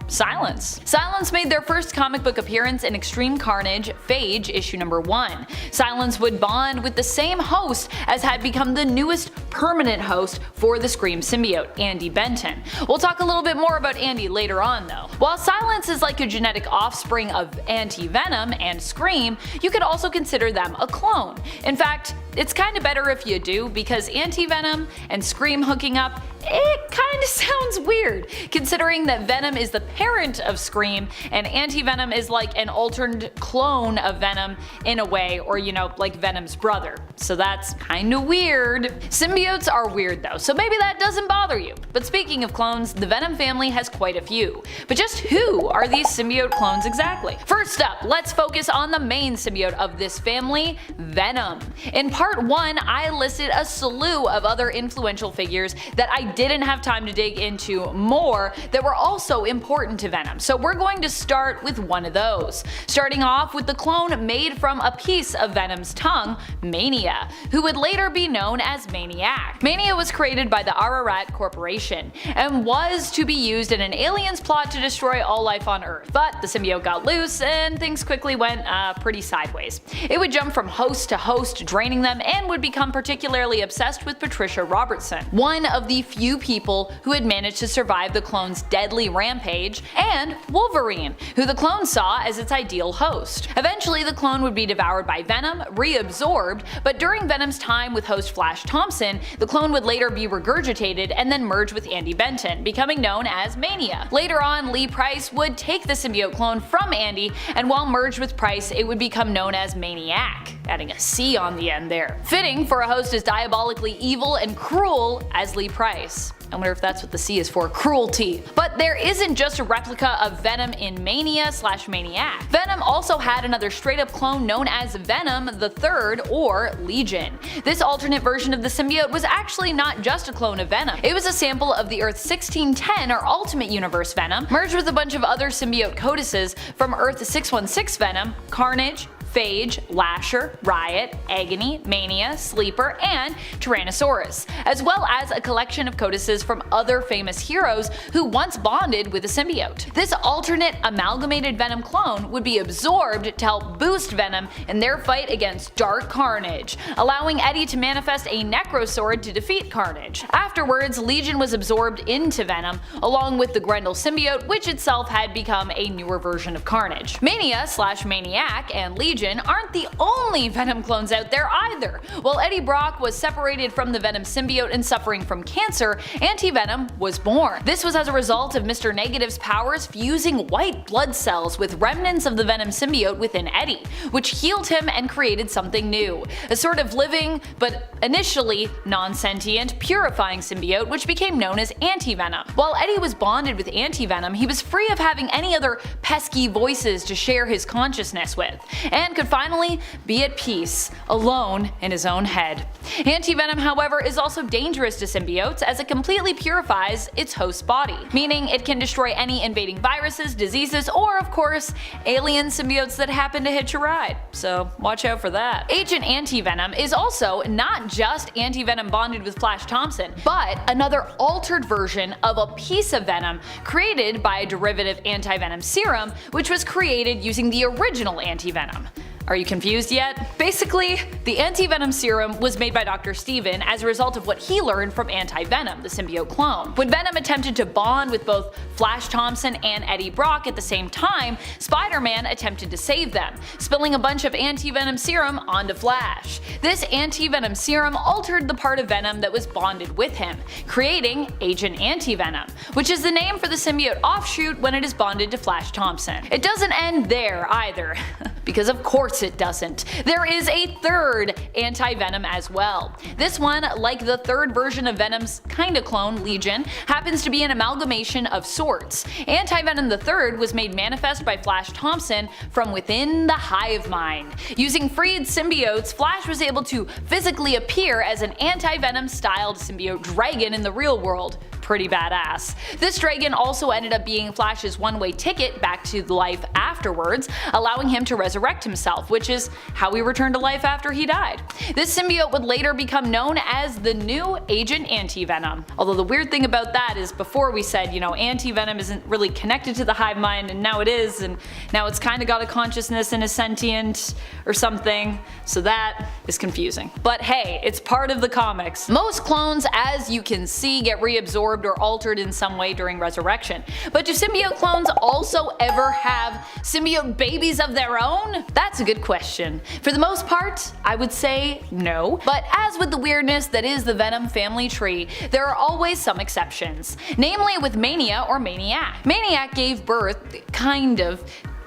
Silence. Silence made their first comic book appearance in Extreme Carnage Phage issue number 1. Silence would bond with the same host as had become the newest permanent host for the Scream symbiote, Andy Benton. We'll talk a little bit more about Andy later on though. While Silence is like a genetic offspring of Anti-Venom and Scream, you could also consider them a clone. In fact, it's kinda better if you do, because Anti-Venom and Scream hooking up, it kinda sounds weird, considering that Venom is the parent of Scream and Anti-Venom is like an alternate clone of Venom in a way, or you know, like Venom's brother. So that's kinda weird. Symbiotes are weird though, so maybe that doesn't bother you. But speaking of clones, the Venom family has quite a few. But just who are these symbiote clones exactly? First up, let's focus on the main symbiote of this family, Venom. In part 1, I listed a slew of other influential figures that I didn't have time to dig into more that were also important to Venom, so we're going to start with one of those. Starting off with the clone made from a piece of Venom's tongue, Mania, who would later be known as Maniac. Mania was created by the Ararat Corporation and was to be used in an alien's plot to destroy all life on Earth, but the symbiote got loose and things quickly went pretty sideways. It would jump from host to host, draining them, and would become particularly obsessed with Patricia Robertson, one of the few people who had managed to survive the clone's deadly rampage, and Wolverine, who the clone saw as its ideal host. Eventually the clone would be devoured by Venom, reabsorbed, but during Venom's time with host Flash Thompson, the clone would later be regurgitated and then merge with Andy Benton, becoming known as Mania. Later on, Lee Price would take the symbiote clone from Andy, and while merged with Price, it would become known as Maniac, adding a C on the end there. Fitting for a host as diabolically evil and cruel as Lee Price. I wonder if that's what the C is for, cruelty. But there isn't just a replica of Venom in Mania/Maniac. Venom also had another straight up clone known as Venom the Third, or Legion. This alternate version of the symbiote was actually not just a clone of Venom. It was a sample of the Earth 1610 or Ultimate Universe Venom, merged with a bunch of other symbiote codices from Earth 616 Venom, Carnage, Phage, Lasher, Riot, Agony, Mania, Sleeper, and Tyrannosaurus, as well as a collection of codices from other famous heroes who once bonded with a symbiote. This alternate amalgamated Venom clone would be absorbed to help boost Venom in their fight against Dark Carnage, allowing Eddie to manifest a Necrosword to defeat Carnage. Afterwards, Legion was absorbed into Venom, along with the Grendel symbiote, which itself had become a newer version of Carnage. Mania/Maniac and Legion aren't the only Venom clones out there either. While Eddie Brock was separated from the Venom symbiote and suffering from cancer, Anti-Venom was born. This was as a result of Mr. Negative's powers fusing white blood cells with remnants of the Venom symbiote within Eddie, which healed him and created something new. A sort of living, but initially non-sentient, purifying symbiote which became known as Anti-Venom. While Eddie was bonded with Anti-Venom, he was free of having any other pesky voices to share his consciousness with, and could finally be at peace, alone in his own head. Anti-venom, however, is also dangerous to symbiotes as it completely purifies its host body, meaning it can destroy any invading viruses, diseases, or of course, alien symbiotes that happen to hitch a ride. So watch out for that. Agent Anti-Venom is also not just Anti-Venom bonded with Flash Thompson, but another altered version of a piece of Venom created by a derivative anti-venom serum, which was created using the original anti-venom. Are you confused yet? Basically, the anti-venom serum was made by Dr. Steven as a result of what he learned from anti-venom, the symbiote clone. When Venom attempted to bond with both Flash Thompson and Eddie Brock at the same time, Spider-Man attempted to save them, spilling a bunch of anti-venom serum onto Flash. This anti-venom serum altered the part of Venom that was bonded with him, creating Agent Anti-Venom, which is the name for the symbiote offshoot when it is bonded to Flash Thompson. It doesn't end there either, because of course it doesn't. There is a third anti-venom as well. This one, like the third version of Venom's kinda clone, Legion, happens to be an amalgamation of sorts. Anti-Venom the Third was made manifest by Flash Thompson from within the hive mind. Using freed symbiotes, Flash was able to physically appear as an anti-venom styled symbiote dragon in the real world. Pretty badass. This dragon also ended up being Flash's one-way ticket back to life afterwards, allowing him to resurrect himself, which is how he returned to life after he died. This symbiote would later become known as the new Agent Anti-Venom. Although the weird thing about that is before we said, anti-venom isn't really connected to the hive mind, and now it is, and now it's kinda got a consciousness and is sentient or something, so that is confusing. But hey, it's part of the comics. Most clones, as you can see, get reabsorbed or altered in some way during resurrection. But do symbiote clones also ever have symbiote babies of their own? That's a good question. For the most part, I would say no. But as with the weirdness that is the Venom family tree, there are always some exceptions. Namely with Mania or Maniac. Maniac gave birth,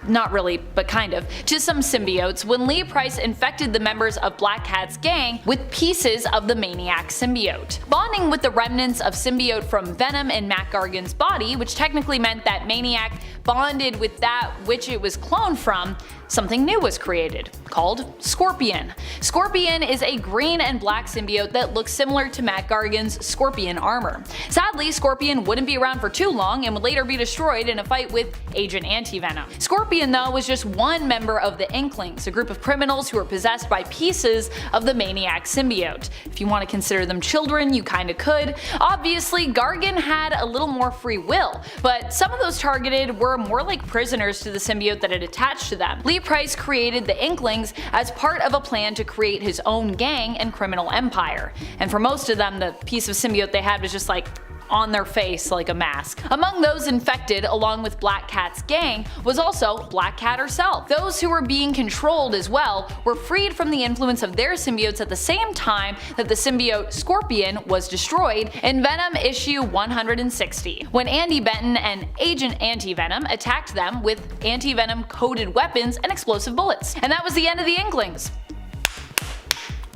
not really, but kind of, to some symbiotes when Lee Price infected the members of Black Cat's gang with pieces of the Maniac symbiote. Bonding with the remnants of symbiote from Venom in Mac Gargan's body, which technically meant that Maniac bonded with that which it was cloned from, something new was created, called Scorpion. Scorpion is a green and black symbiote that looks similar to Mac Gargan's Scorpion armor. Sadly, Scorpion wouldn't be around for too long and would later be destroyed in a fight with Agent Anti-Venom. Scorpion, though, was just one member of the Inklings, a group of criminals who were possessed by pieces of the Maniac symbiote. If you want to consider them children, you kinda could. Obviously, Gargan had a little more free will, but some of those targeted were more like prisoners to the symbiote that had attached to them. Lee Price created the Inklings as part of a plan to create his own gang and criminal empire. And for most of them, the piece of symbiote they had was just like on their face like a mask. Among those infected, along with Black Cat's gang, was also Black Cat herself. Those who were being controlled as well were freed from the influence of their symbiotes at the same time that the symbiote Scorpion was destroyed in Venom issue 160, when Andy Benton and Agent Anti-Venom attacked them with anti-venom coated weapons and explosive bullets. And that was the end of the Inklings.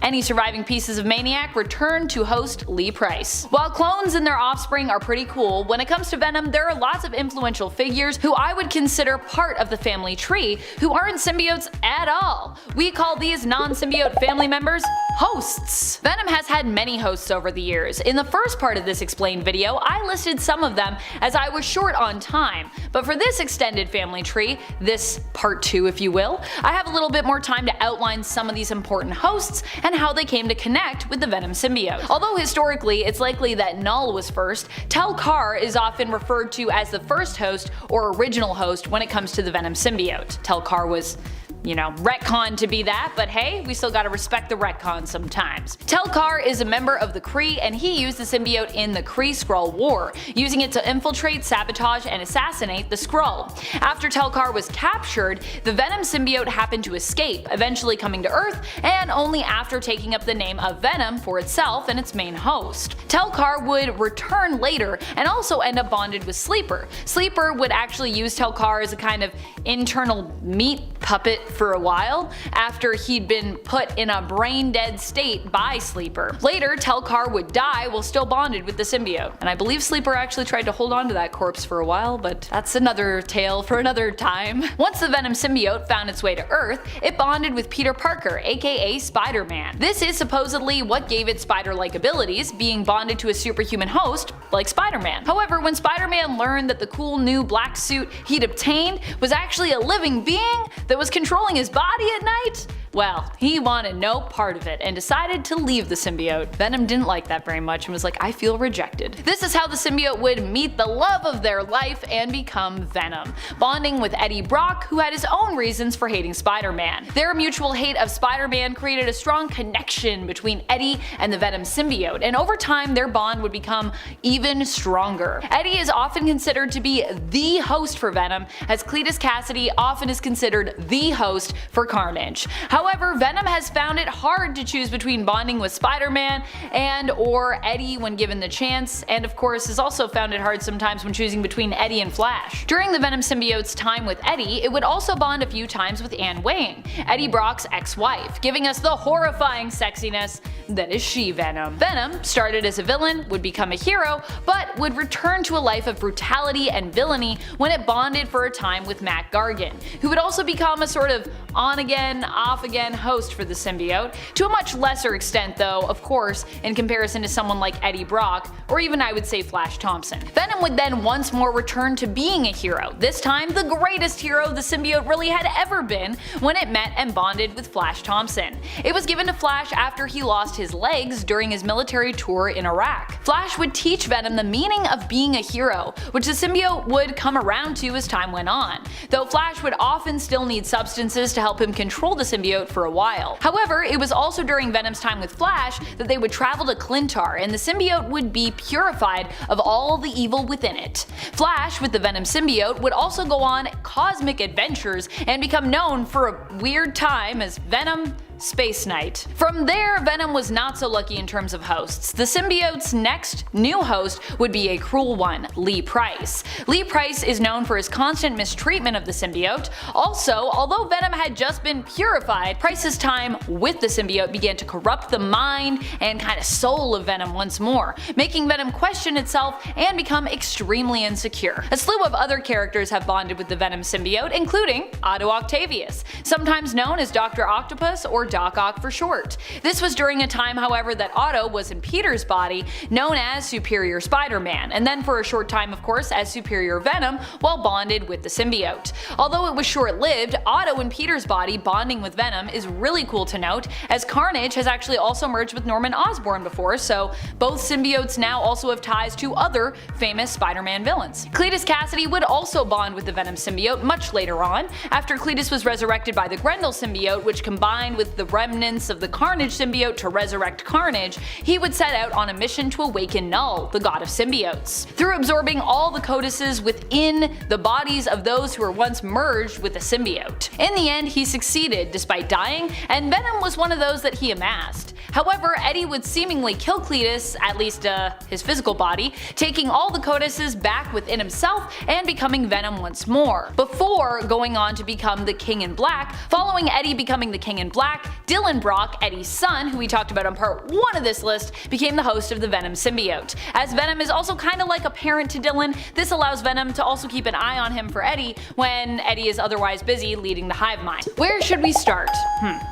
Any surviving pieces of Maniac returned to host Lee Price. While clones and their offspring are pretty cool, when it comes to Venom, there are lots of influential figures who I would consider part of the family tree who aren't symbiotes at all. We call these non-symbiote family members hosts. Venom has had many hosts over the years. In the first part of this explained video, I listed some of them as I was short on time, but for this extended family tree, this part 2 if you will, I have a little bit more time to outline some of these important hosts and how they came to connect with the Venom symbiote. Although historically it's likely that Null was first, Tel-Kar is often referred to as the first host or original host when it comes to the Venom symbiote. Tel-Kar was retcon to be that, but hey, we still gotta respect the retcon sometimes. Tel-Kar is a member of the Kree, and he used the symbiote in the Kree-Skrull War, using it to infiltrate, sabotage, and assassinate the Skrull. After Tel-Kar was captured, the Venom symbiote happened to escape, eventually coming to Earth, and only after taking up the name of Venom for itself and its main host. Tel-Kar would return later and also end up bonded with Sleeper. Sleeper would actually use Tel-Kar as a kind of internal meat puppet for a while after he'd been put in a brain-dead state by Sleeper. Later, Telkar would die while still bonded with the symbiote, and I believe Sleeper actually tried to hold on to that corpse for a while, but that's another tale for another time. Once the Venom symbiote found its way to Earth, it bonded with Peter Parker, aka Spider-Man. This is supposedly what gave it spider-like abilities, being bonded to a superhuman host like Spider-Man. However, when Spider-Man learned that the cool new black suit he'd obtained was actually a living being that was controlling his body at night, well, he wanted no part of it and decided to leave the symbiote. Venom didn't like that very much and was like, I feel rejected. This is how the symbiote would meet the love of their life and become Venom, bonding with Eddie Brock, who had his own reasons for hating Spider-Man. Their mutual hate of Spider-Man created a strong connection between Eddie and the Venom symbiote, and over time their bond would become even stronger. Eddie is often considered to be the host for Venom, as Cletus Cassidy often is considered the host for Carnage. However, Venom has found it hard to choose between bonding with Spider-Man and or Eddie when given the chance, and of course has also found it hard sometimes when choosing between Eddie and Flash. During the Venom symbiote's time with Eddie, it would also bond a few times with Anne Wang, Eddie Brock's ex-wife, giving us the horrifying sexiness that is She-Venom. Venom started as a villain, would become a hero, but would return to a life of brutality and villainy when it bonded for a time with Matt Gargan, who would also become a sort of on-again, off-again host for the symbiote, to a much lesser extent though, of course, in comparison to someone like Eddie Brock, or even I would say Flash Thompson. Venom would then once more return to being a hero, this time the greatest hero the symbiote really had ever been, when it met and bonded with Flash Thompson. It was given to Flash after he lost his legs during his military tour in Iraq. Flash would teach Venom the meaning of being a hero, which the symbiote would come around to as time went on, though Flash would often still need substances to help him control the symbiote for a while. However, it was also during Venom's time with Flash that they would travel to Clintar and the symbiote would be purified of all the evil within it. Flash, with the Venom symbiote, would also go on cosmic adventures and become known for a weird time as Venom Space Knight. From there, Venom was not so lucky in terms of hosts. The symbiote's next new host would be a cruel one, Lee Price. Lee Price is known for his constant mistreatment of the symbiote. Also, although Venom had just been purified, Price's time with the symbiote began to corrupt the mind and kind of soul of Venom once more, making Venom question itself and become extremely insecure. A slew of other characters have bonded with the Venom symbiote, including Otto Octavius, sometimes known as Dr. Octopus or Doc Ock for short. This was during a time, however, that Otto was in Peter's body, known as Superior Spider-Man, and then for a short time, of course, as Superior Venom, while bonded with the symbiote. Although it was short-lived, Otto in Peter's body bonding with Venom is really cool to note, as Carnage has actually also merged with Norman Osborn before, so both symbiotes now also have ties to other famous Spider-Man villains. Cletus Cassidy would also bond with the Venom symbiote much later on, after Cletus was resurrected by the Grendel symbiote, which combined with the remnants of the Carnage symbiote to resurrect Carnage. He would set out on a mission to awaken Null, the god of symbiotes. Through absorbing all the codices within the bodies of those who were once merged with the symbiote. In the end, he succeeded despite dying, and Venom was one of those that he amassed. However, Eddie would seemingly kill Cletus, at least his physical body, taking all the codices back within himself and becoming Venom once more, before going on to become the King in Black. Following Eddie becoming the King in Black, Dylan Brock, Eddie's son, who we talked about on part 1 of this list, became the host of the Venom symbiote. As Venom is also kinda like a parent to Dylan, this allows Venom to also keep an eye on him for Eddie when Eddie is otherwise busy leading the hive mind. Where should we start?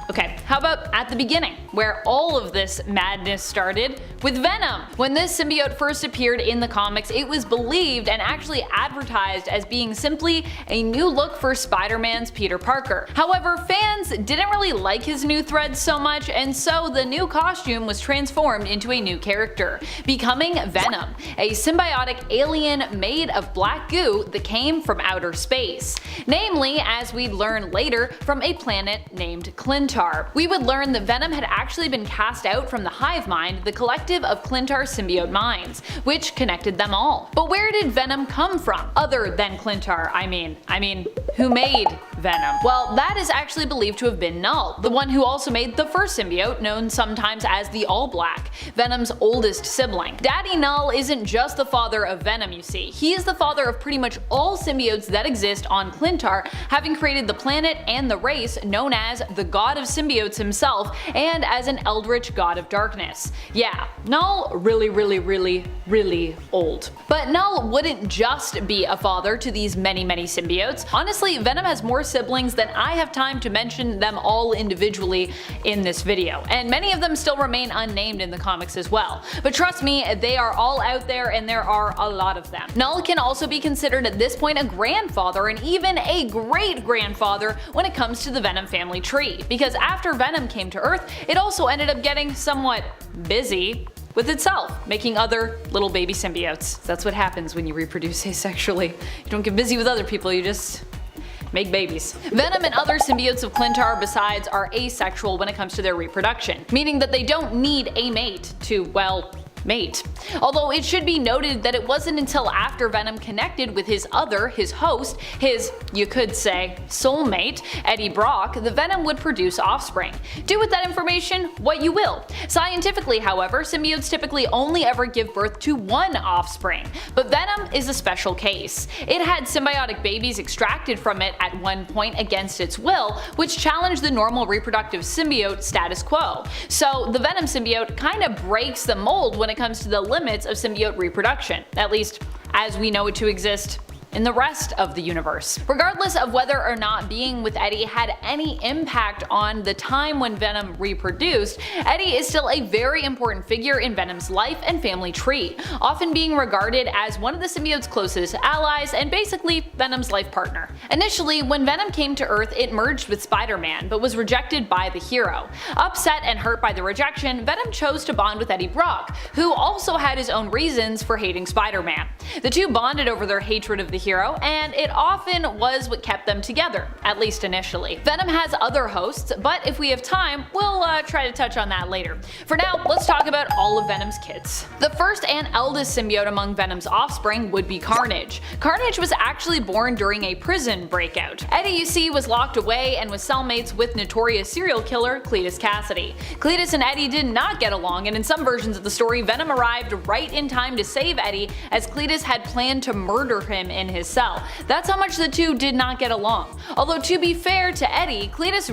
Okay, how about at the beginning, where all of this madness started with Venom. When this symbiote first appeared in the comics, it was believed and actually advertised as being simply a new look for Spider-Man's Peter Parker. However, fans didn't really like his new threads so much, and so the new costume was transformed into a new character, becoming Venom, a symbiotic alien made of black goo that came from outer space. Namely, as we'd learn later, from a planet named Clintar. We would learn that Venom had actually been cast out from the hive mind, the collective of Clintar symbiote minds, which connected them all. But where did Venom come from, other than Clintar? I mean, who made Venom? Well, that is actually believed to have been Null, the one who also made the first symbiote, known sometimes as the All-Black, Venom's oldest sibling. Daddy Null isn't just the father of Venom, you see. He is the father of pretty much all symbiotes that exist on Clintar, having created the planet and the race known as the God of Symbiotes himself, and as an eldritch god of darkness. Yeah, Null really old. But Null wouldn't just be a father to these many symbiotes. Honestly, Venom has more siblings than I have time to mention them all individually in this video, and many of them still remain unnamed in the comics as well. But trust me, they are all out there and there are a lot of them. Null can also be considered at this point a grandfather and even a great-grandfather when it comes to the Venom family tree, because after Venom came to Earth, it also ended up getting somewhat busy with itself, making other little baby symbiotes. That's what happens when you reproduce asexually. You don't get busy with other people, you just make babies. Venom and other symbiotes of Clintar besides are asexual when it comes to their reproduction, meaning that they don't need a mate to, well, mate. Although it should be noted that it wasn't until after Venom connected with his host, his, you could say, soulmate, Eddie Brock, the Venom would produce offspring. Do with that information what you will. Scientifically, however, symbiotes typically only ever give birth to one offspring, but Venom is a special case. It had symbiotic babies extracted from it at one point against its will, which challenged the normal reproductive symbiote status quo. So the Venom symbiote kind of breaks the mold when it comes to the limits of symbiote reproduction, at least as we know it to exist in the rest of the universe. Regardless of whether or not being with Eddie had any impact on the time when Venom reproduced, Eddie is still a very important figure in Venom's life and family tree, often being regarded as one of the symbiote's closest allies and basically Venom's life partner. Initially, when Venom came to Earth, it merged with Spider-Man, but was rejected by the hero. Upset and hurt by the rejection, Venom chose to bond with Eddie Brock, who also had his own reasons for hating Spider-Man. The two bonded over their hatred of the hero, and it often was what kept them together, at least initially. Venom has other hosts, but if we have time, we'll try to touch on that later. For now, let's talk about all of Venom's kids. The first and eldest symbiote among Venom's offspring would be Carnage. Carnage was actually born during a prison breakout. Eddie, you see, was locked away and was cellmates with notorious serial killer Cletus Cassidy. Cletus and Eddie did not get along, and in some versions of the story, Venom arrived right in time to save Eddie, as Cletus had planned to murder him in his cell. That's how much the two did not get along. Although to be fair to Eddie, Cletus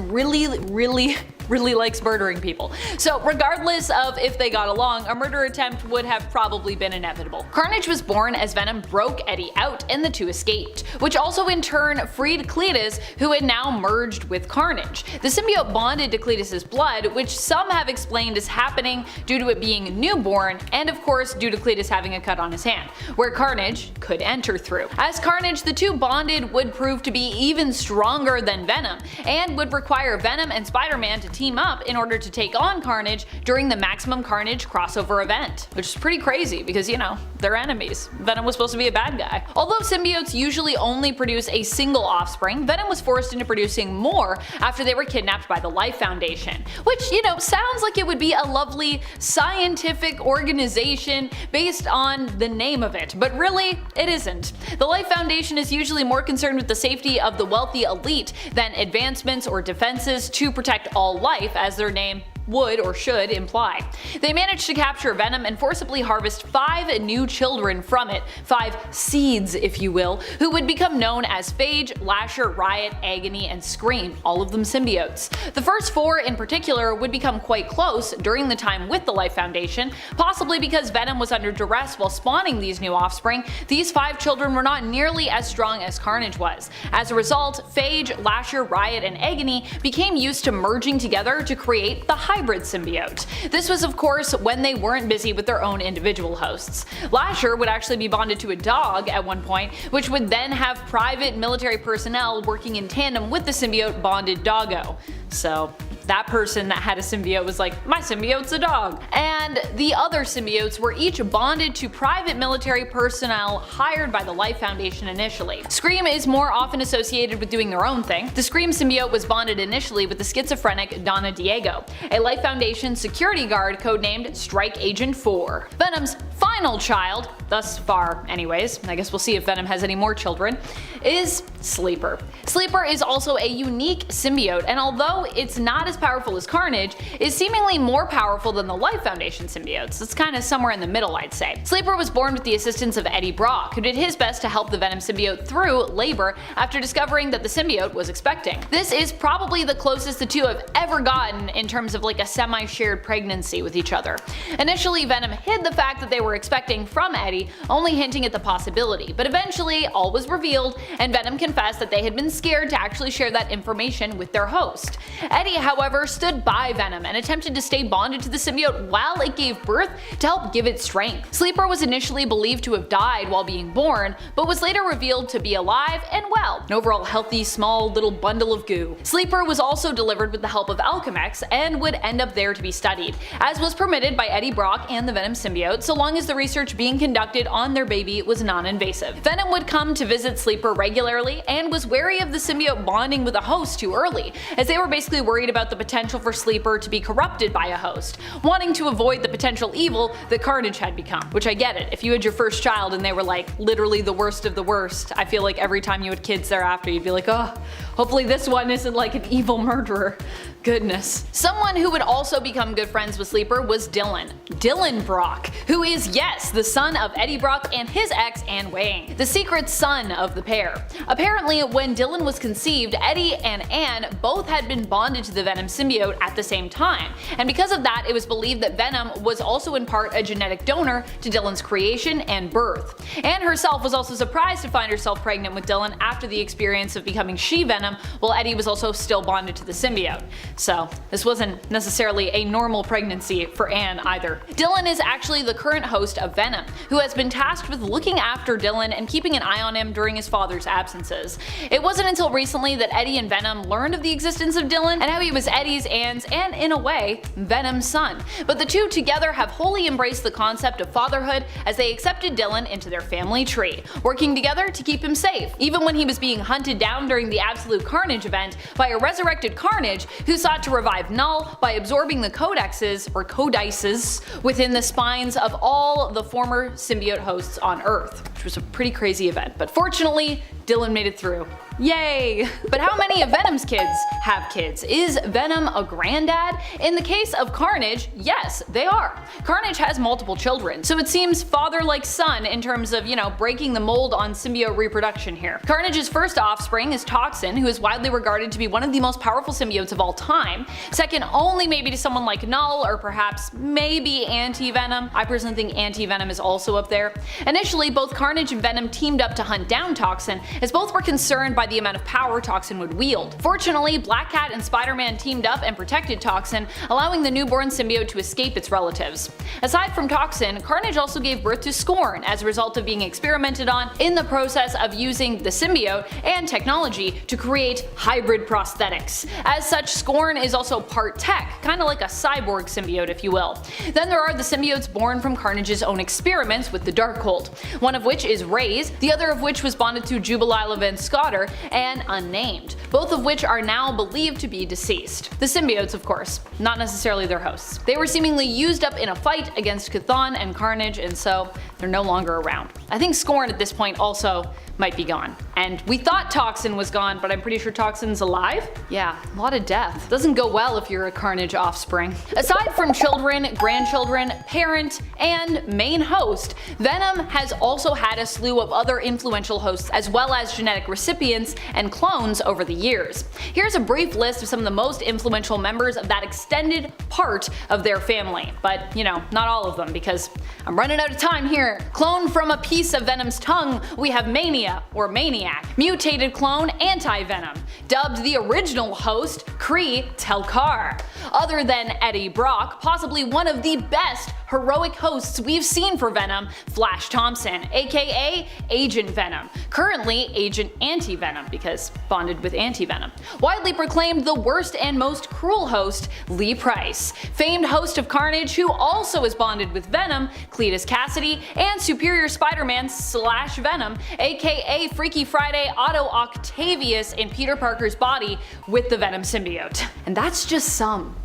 really likes murdering people. So regardless of if they got along, a murder attempt would have probably been inevitable. Carnage was born as Venom broke Eddie out and the two escaped, which also in turn freed Cletus, who had now merged with Carnage. The symbiote bonded to Cletus's blood, which some have explained as happening due to it being newborn, and of course due to Cletus having a cut on his hand, where Carnage could enter through. As Carnage, the two bonded would prove to be even stronger than Venom, and would require Venom and Spider-Man to team up in order to take on Carnage during the Maximum Carnage crossover event, which is pretty crazy because, you know, they're enemies. Venom was supposed to be a bad guy. Although symbiotes usually only produce a single offspring, Venom was forced into producing more after they were kidnapped by the Life Foundation, which, you know, sounds like it would be a lovely scientific organization based on the name of it, but really, it isn't. The Life Foundation is usually more concerned with the safety of the wealthy elite than advancements or defenses to protect all life, as their name would or should imply. They managed to capture Venom and forcibly harvest 5 new children from it, 5 seeds if you will, who would become known as Phage, Lasher, Riot, Agony, and Scream, all of them symbiotes. The first 4 in particular would become quite close during the time with the Life Foundation, possibly because Venom was under duress while spawning these new offspring. These 5 children were not nearly as strong as Carnage was. As a result, Phage, Lasher, Riot, and Agony became used to merging together to create the hybrid symbiote. This was of course when they weren't busy with their own individual hosts. Lasher would actually be bonded to a dog at one point, which would then have private military personnel working in tandem with the symbiote bonded doggo. So That person that had a symbiote was like, my symbiote's a dog. And the other symbiotes were each bonded to private military personnel hired by the Life Foundation initially. Scream is more often associated with doing their own thing. The Scream symbiote was bonded initially with the schizophrenic Donna Diego, a Life Foundation security guard codenamed Strike Agent 4. Venom's final child, thus far anyways, I guess we'll see if Venom has any more children, is Sleeper. Sleeper is also a unique symbiote, and although it's not as powerful as Carnage, is seemingly more powerful than the Life Foundation symbiotes. It's kind of somewhere in the middle, I'd say. Sleeper was born with the assistance of Eddie Brock, who did his best to help the Venom symbiote through labor after discovering that the symbiote was expecting. This is probably the closest the two have ever gotten in terms of like a semi-shared pregnancy with each other. Initially, Venom hid the fact that they were expecting from Eddie, only hinting at the possibility, but eventually all was revealed and Venom confessed that they had been scared to actually share that information with their host. Eddie, however, stood by Venom and attempted to stay bonded to the symbiote while it gave birth to help give it strength. Sleeper was initially believed to have died while being born, but was later revealed to be alive and well, an overall healthy, small little bundle of goo. Sleeper was also delivered with the help of Alchemax and would end up there to be studied, as was permitted by Eddie Brock and the Venom symbiote, so long as the research being conducted on their baby was non-invasive. Venom would come to visit Sleeper regularly and was wary of the symbiote bonding with a host too early, as they were basically worried about the potential for Sleeper to be corrupted by a host, wanting to avoid the potential evil that Carnage had become. Which I get it, if you had your first child and they were like literally the worst of the worst, I feel like every time you had kids thereafter you'd be like, oh, hopefully this one isn't like an evil murderer. Goodness. Someone who would also become good friends with Sleeper was Dylan Brock, who is, yes, the son of Eddie Brock and his ex Anne Wang, the secret son of the pair. Apparently, when Dylan was conceived, Eddie and Anne both had been bonded to the Venom symbiote at the same time, and because of that, it was believed that Venom was also in part a genetic donor to Dylan's creation and birth. Anne herself was also surprised to find herself pregnant with Dylan after the experience of becoming She-Venom, while Eddie was also still bonded to the symbiote. So this wasn't necessarily a normal pregnancy for Anne either. Dylan is actually the current host of Venom, who has been tasked with looking after Dylan and keeping an eye on him during his father's absences. It wasn't until recently that Eddie and Venom learned of the existence of Dylan and how he was Eddie's, Anne's, and in a way, Venom's son. But the two together have wholly embraced the concept of fatherhood as they accepted Dylan into their family tree, working together to keep him safe, even when he was being hunted down during the Absolute Carnage event by a resurrected Carnage who sought to revive Null by absorbing the codices within the spines of all the former symbiote hosts on Earth, which was a pretty crazy event, but fortunately Dylan made it through. Yay! But how many of Venom's kids have kids? Is Venom a granddad? In the case of Carnage, yes, they are. Carnage has multiple children, so it seems father like son in terms of, breaking the mold on symbiote reproduction here. Carnage's first offspring is Toxin, who is widely regarded to be one of the most powerful symbiotes of all time, second only maybe to someone like Null or perhaps maybe Anti-Venom. I personally think Anti-Venom is also up there. Initially, both Carnage and Venom teamed up to hunt down Toxin, as both were concerned by the amount of power Toxin would wield. Fortunately, Black Cat and Spider-Man teamed up and protected Toxin, allowing the newborn symbiote to escape its relatives. Aside from Toxin, Carnage also gave birth to Scorn as a result of being experimented on in the process of using the symbiote and technology to create hybrid prosthetics. As such, Scorn is also part tech, kinda like a cyborg symbiote if you will. Then there are the symbiotes born from Carnage's own experiments with the Darkhold, one of which is Raze, the other of which was bonded to Jubilila Van Scotter, and Unnamed, both of which are now believed to be deceased. The symbiotes, of course, not necessarily their hosts. They were seemingly used up in a fight against Chthon and Carnage, and so they're no longer around. I think Scorn at this point also might be gone. And we thought Toxin was gone, but I'm pretty sure Toxin's alive? Yeah, a lot of death. Doesn't go well if you're a Carnage offspring. Aside from children, grandchildren, parent, and main host, Venom has also had a slew of other influential hosts as well as genetic recipients and clones over the years. Here's a brief list of some of the most influential members of that extended part of their family, but not all of them because I'm running out of time here. Clone from a piece of Venom's tongue, we have Mania, or Maniac, mutated clone anti-Venom, dubbed the original host Kree Telkar. Other than Eddie Brock, possibly one of the best heroic hosts we've seen for Venom, Flash Thompson, aka Agent Venom, currently Agent Anti-Venom because bonded with Anti-Venom. Widely proclaimed the worst and most cruel host, Lee Price, famed host of Carnage who also is bonded with Venom, Cletus Cassidy, and Superior Spider-Man / Venom, aka Freaky Friday Otto Octavius in Peter Parker's body with the Venom symbiote. And that's just some.